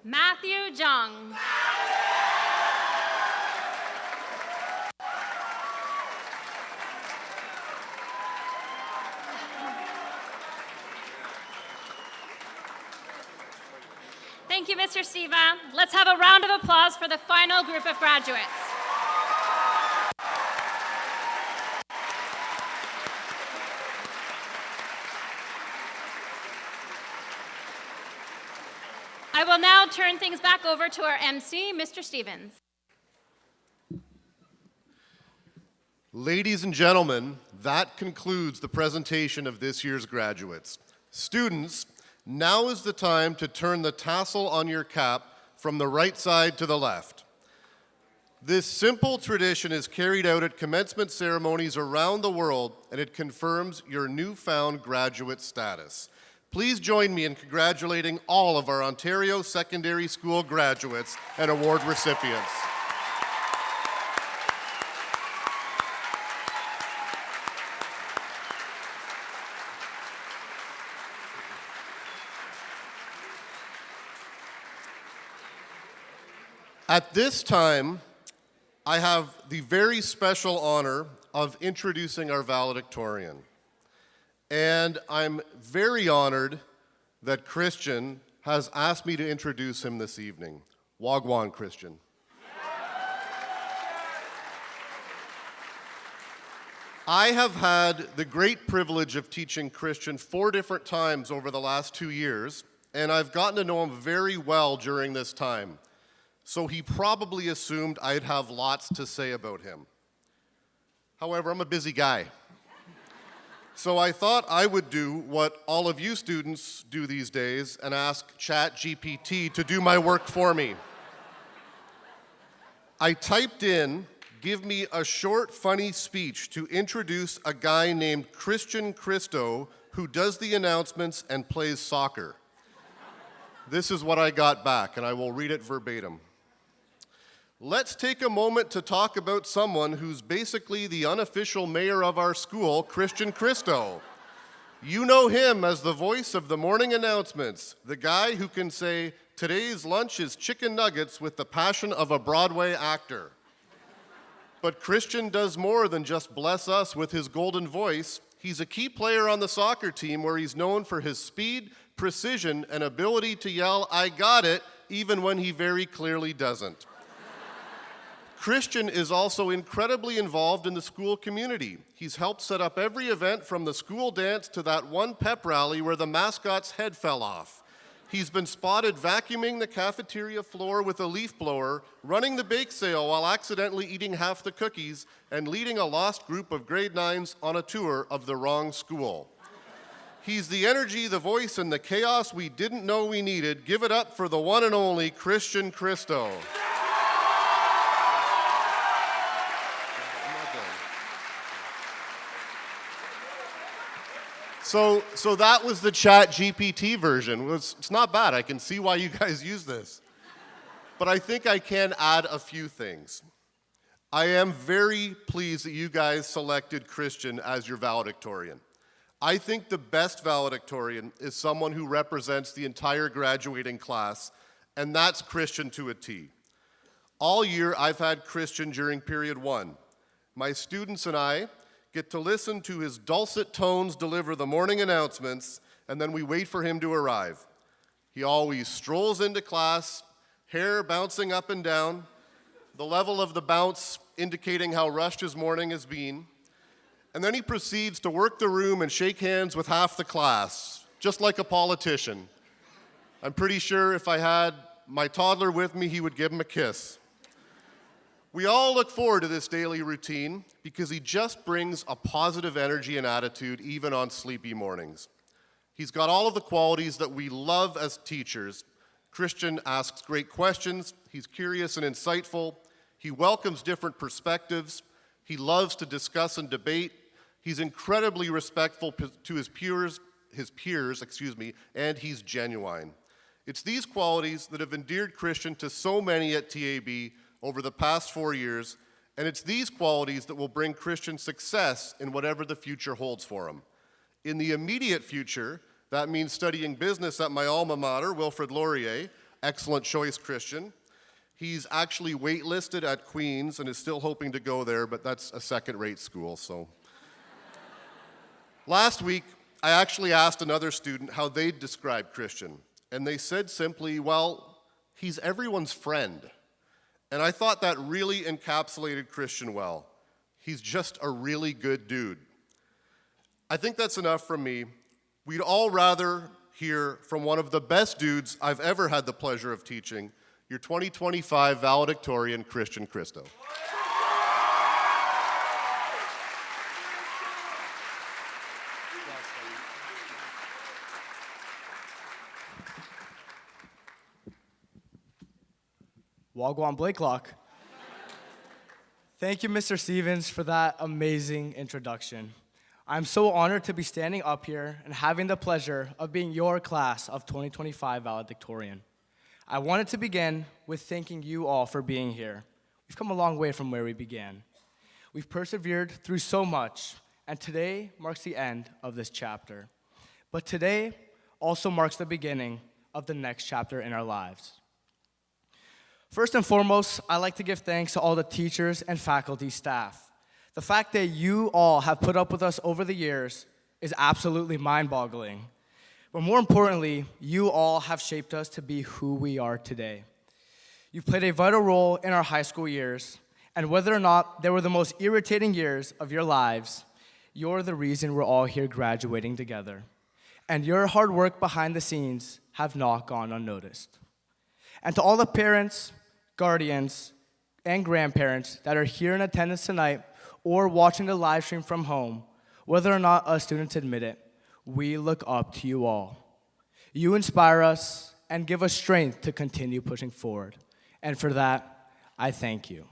Matthew Jung. Thank you, Mr. Siva. Let's have a round of applause for the final group of graduates. I will now turn things back over to our MC, Mr. Stevens. Ladies and gentlemen, that concludes the presentation of this year's graduates. Students, now is the time to turn the tassel on your cap from the right side to the left. This simple tradition is carried out at commencement ceremonies around the world, and it confirms your newfound graduate status. Please join me in congratulating all of our Ontario Secondary School graduates and award recipients. At this time, I have the very special honor of introducing our valedictorian. And I'm very honored that Christian has asked me to introduce him this evening. Wagwan, Christian. I have had the great privilege of teaching Christian 4 different times over the last 2 years, and I've gotten to know him very well during this time. So he probably assumed I'd have lots to say about him. However, I'm a busy guy. So I thought I would do what all of you students do these days and ask ChatGPT to do my work for me. I typed in, "Give me a short, funny speech to introduce a guy named Christian Christo who does the announcements and plays soccer." This is what I got back, and I will read it verbatim. "Let's take a moment to talk about someone who's basically the unofficial mayor of our school, Christian Christo. You know him as the voice of the morning announcements, the guy who can say, "Today's lunch is chicken nuggets," with the passion of a Broadway actor. But Christian does more than just bless us with his golden voice. He's a key player on the soccer team where he's known for his speed, precision, and ability to yell, "I got it," even when he very clearly doesn't. Christian is also incredibly involved in the school community. He's helped set up every event from the school dance to that one pep rally where the mascot's head fell off. He's been spotted vacuuming the cafeteria floor with a leaf blower, running the bake sale while accidentally eating half the cookies, and leading a lost group of grade 9s on a tour of the wrong school. He's the energy, the voice, and the chaos we didn't know we needed. Give it up for the one and only Christian Christo. So that was the Chat GPT version. It's not bad. I can see why you guys use this. But I think I can add a few things. I am very pleased that you guys selected Christian as your valedictorian. I think the best valedictorian is someone who represents the entire graduating class, and that's Christian to a T. All year, I've had Christian during period 1. My students and I get to listen to his dulcet tones deliver the morning announcements, and then we wait for him to arrive. He always strolls into class, hair bouncing up and down, the level of the bounce indicating how rushed his morning has been, and then he proceeds to work the room and shake hands with half the class, just like a politician. I'm pretty sure if I had my toddler with me, he would give him a kiss. We all look forward to this daily routine because he just brings a positive energy and attitude even on sleepy mornings. He's got all of the qualities that we love as teachers. Christian asks great questions, he's curious and insightful, he welcomes different perspectives, he loves to discuss and debate, he's incredibly respectful to his peers, and he's genuine. It's these qualities that have endeared Christian to so many at TAB over the past 4 years, and it's these qualities that will bring Christian success in whatever the future holds for him. In the immediate future, that means studying business at my alma mater, Wilfrid Laurier. Excellent choice, Christian. He's actually waitlisted at Queen's and is still hoping to go there, but that's a second-rate school, so. Last week, I actually asked another student how they'd describe Christian, and they said simply, well, he's everyone's friend. And I thought that really encapsulated Christian well. He's just a really good dude. I think that's enough from me. We'd all rather hear from one of the best dudes I've ever had the pleasure of teaching, your 2025 valedictorian, Christian Christo. Wagwan Blakelock. Thank you, Mr. Stevens, for that amazing introduction. I'm so honored to be standing up here and having the pleasure of being your class of 2025 valedictorian. I wanted to begin with thanking you all for being here. We've come a long way from where we began. We've persevered through so much, and today marks the end of this chapter. But today also marks the beginning of the next chapter in our lives. First and foremost, I'd like to give thanks to all the teachers and faculty staff. The fact that you all have put up with us over the years is absolutely mind-boggling. But more importantly, you all have shaped us to be who we are today. You've played a vital role in our high school years, and whether or not they were the most irritating years of your lives, you're the reason we're all here graduating together. And your hard work behind the scenes have not gone unnoticed. And to all the parents, guardians, and grandparents that are here in attendance tonight or watching the live stream from home, whether or not us students admit it, we look up to you all. You inspire us and give us strength to continue pushing forward. And for that, I thank you.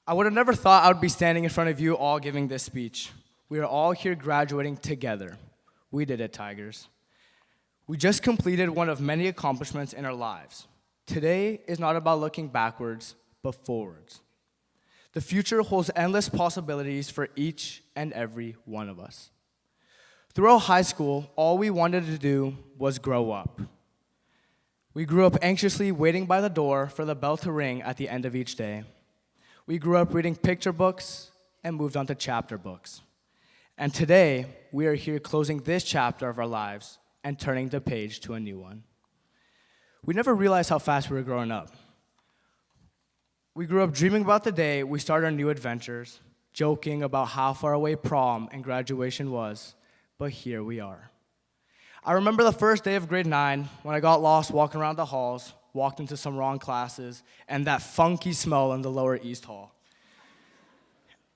I would have never thought I would be standing in front of you all giving this speech. We are all here graduating together. We did it, Tigers. We just completed one of many accomplishments in our lives. Today is not about looking backwards, but forwards. The future holds endless possibilities for each and every one of us. Throughout high school, all we wanted to do was grow up. We grew up anxiously waiting by the door for the bell to ring at the end of each day. We grew up reading picture books and moved on to chapter books. And today, we are here closing this chapter of our lives and turning the page to a new one. We never realized how fast we were growing up. We grew up dreaming about the day we started our new adventures, joking about how far away prom and graduation was, but here we are. I remember the first day of grade 9 when I got lost walking around the halls, walked into some wrong classes, and that funky smell in the lower East Hall.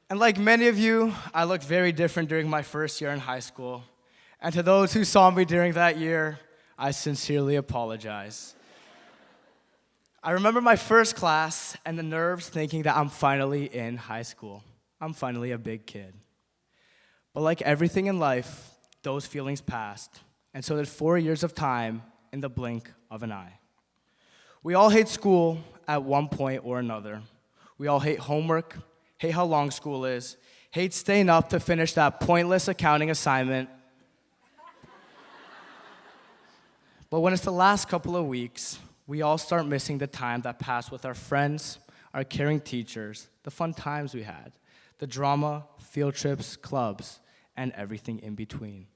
And like many of you, I looked very different during my first year in high school. And to those who saw me during that year, I sincerely apologize. I remember my first class and the nerves thinking that I'm finally in high school. I'm finally a big kid. But like everything in life, those feelings passed, and so did 4 years of time in the blink of an eye. We all hate school at one point or another. We all hate homework, hate how long school is, hate staying up to finish that pointless accounting assignment. But when it's the last couple of weeks, we all start missing the time that passed with our friends, our caring teachers, the fun times we had, the drama, field trips, clubs, and everything in between.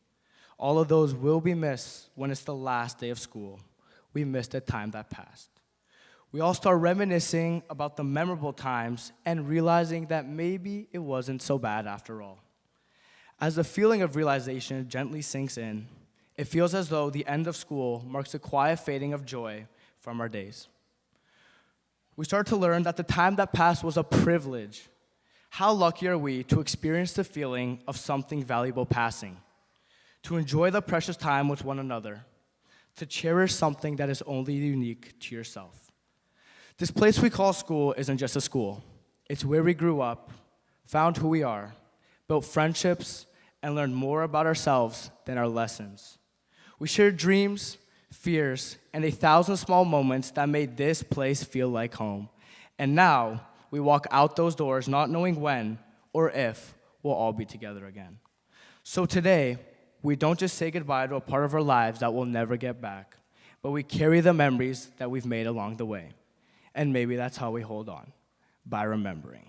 All of those will be missed when it's the last day of school. We miss the time that passed. We all start reminiscing about the memorable times and realizing that maybe it wasn't so bad after all. As the feeling of realization gently sinks in, it feels as though the end of school marks a quiet fading of joy from our days. We start to learn that the time that passed was a privilege. How lucky are we to experience the feeling of something valuable passing, to enjoy the precious time with one another, to cherish something that is only unique to yourself. This place we call school isn't just a school. It's where we grew up, found who we are, built friendships, and learned more about ourselves than our lessons. We shared dreams, fears, and 1,000 small moments that made this place feel like home. And now, we walk out those doors not knowing when or if we'll all be together again. So today, we don't just say goodbye to a part of our lives that we'll never get back, but we carry the memories that we've made along the way. And maybe that's how we hold on, by remembering.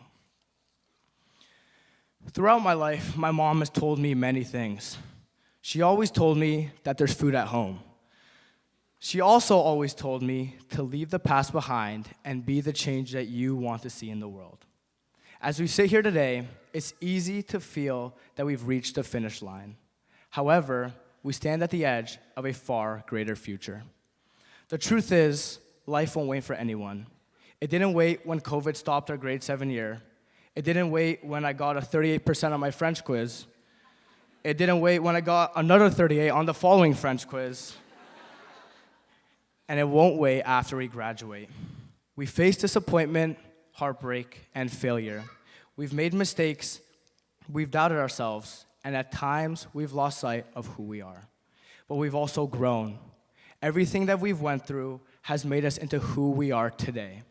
Throughout my life, my mom has told me many things. She always told me that there's food at home. She also always told me to leave the past behind and be the change that you want to see in the world. As we sit here today, it's easy to feel that we've reached the finish line. However, we stand at the edge of a far greater future. The truth is, life won't wait for anyone. It didn't wait when COVID stopped our grade 7 year. It didn't wait when I got a 38% on my French quiz. It didn't wait when I got another 38 on the following French quiz. And it won't wait after we graduate. We face disappointment, heartbreak, and failure. We've made mistakes, we've doubted ourselves, and at times we've lost sight of who we are. But we've also grown. Everything that we've went through has made us into who we are today.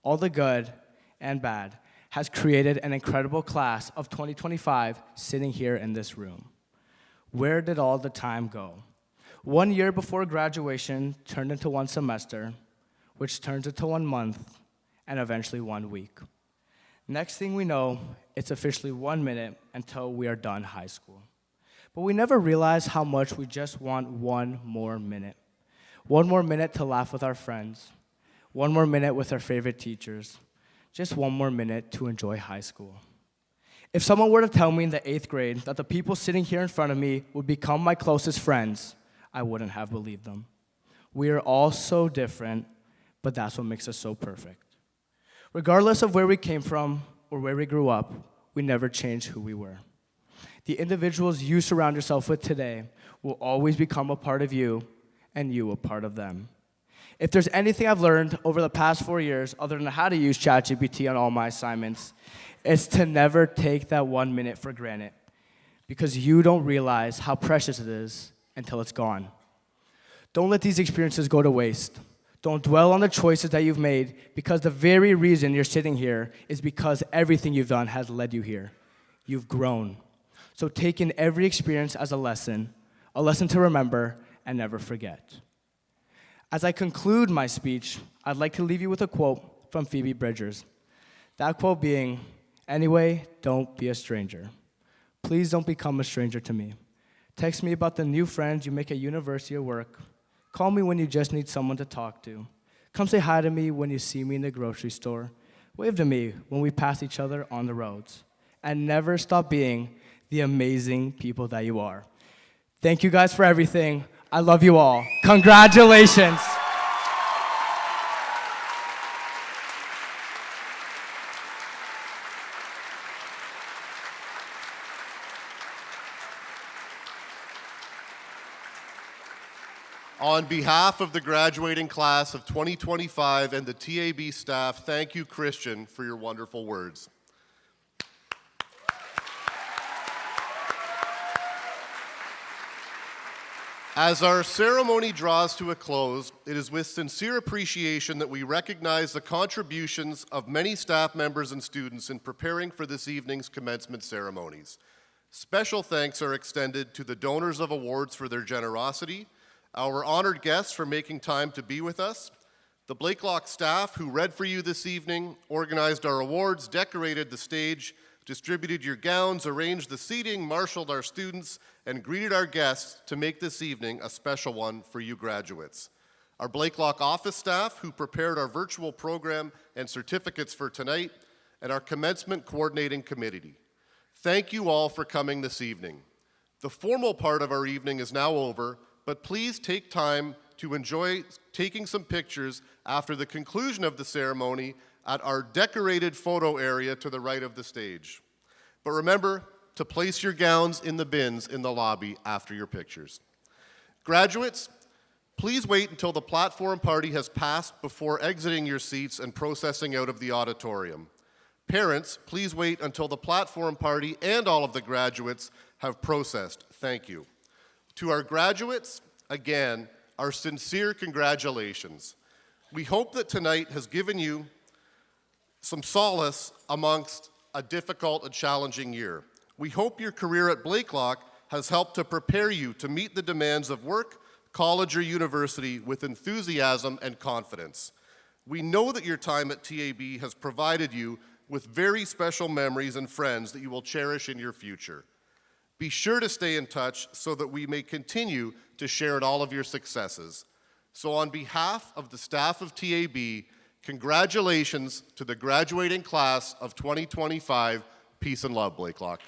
All the good and bad has created an incredible class of 2025 sitting here in this room. Where did all the time go? 1 year before graduation turned into 1 semester, which turns into 1 month, and eventually 1 week. Next thing we know, it's officially 1 minute until we are done high school. But we never realize how much we just want 1 more minute. 1 more minute to laugh with our friends. 1 more minute with our favorite teachers. Just 1 more minute to enjoy high school. If someone were to tell me in the 8th grade that the people sitting here in front of me would become my closest friends, I wouldn't have believed them. We are all so different, but that's what makes us so perfect. Regardless of where we came from or where we grew up, we never changed who we were. The individuals you surround yourself with today will always become a part of you, and you a part of them. If there's anything I've learned over the past 4 years, other than how to use ChatGPT on all my assignments, it's to never take that 1 minute for granted, because you don't realize how precious it is until it's gone. Don't let these experiences go to waste. Don't dwell on the choices that you've made, because the very reason you're sitting here is because everything you've done has led you here. You've grown. So take in every experience as a lesson to remember and never forget. As I conclude my speech, I'd like to leave you with a quote from Phoebe Bridgers. That quote being, "Anyway, don't be a stranger. Please don't become a stranger to me. Text me about the new friends you make at university or work. Call me when you just need someone to talk to. Come say hi to me when you see me in the grocery store. Wave to me when we pass each other on the roads. And never stop being the amazing people that you are." Thank you guys for everything. I love you all. Congratulations. On behalf of the graduating class of 2025 and the TAB staff, thank you, Christian, for your wonderful words. As our ceremony draws to a close, it is with sincere appreciation that we recognize the contributions of many staff members and students in preparing for this evening's commencement ceremonies. Special thanks are extended to the donors of awards for their generosity, our honored guests for making time to be with us, the Blakelock staff who read for you this evening, organized our awards, decorated the stage, distributed your gowns, arranged the seating, marshaled our students, and greeted our guests to make this evening a special one for you graduates. Our Blakelock office staff who prepared our virtual program and certificates for tonight, and our commencement coordinating committee. Thank you all for coming this evening. The formal part of our evening is now over, but please take time to enjoy taking some pictures after the conclusion of the ceremony at our decorated photo area to the right of the stage. But remember to place your gowns in the bins in the lobby after your pictures. Graduates, please wait until the platform party has passed before exiting your seats and processing out of the auditorium. Parents, please wait until the platform party and all of the graduates have processed. Thank you. To our graduates, again, our sincere congratulations. We hope that tonight has given you some solace amongst a difficult and challenging year. We hope your career at Blakelock has helped to prepare you to meet the demands of work, college, or university with enthusiasm and confidence. We know that your time at TAB has provided you with very special memories and friends that you will cherish in your future. Be sure to stay in touch so that we may continue to share in all of your successes. So on behalf of the staff of TAB, congratulations to the graduating class of 2025. Peace and love, Blakelock.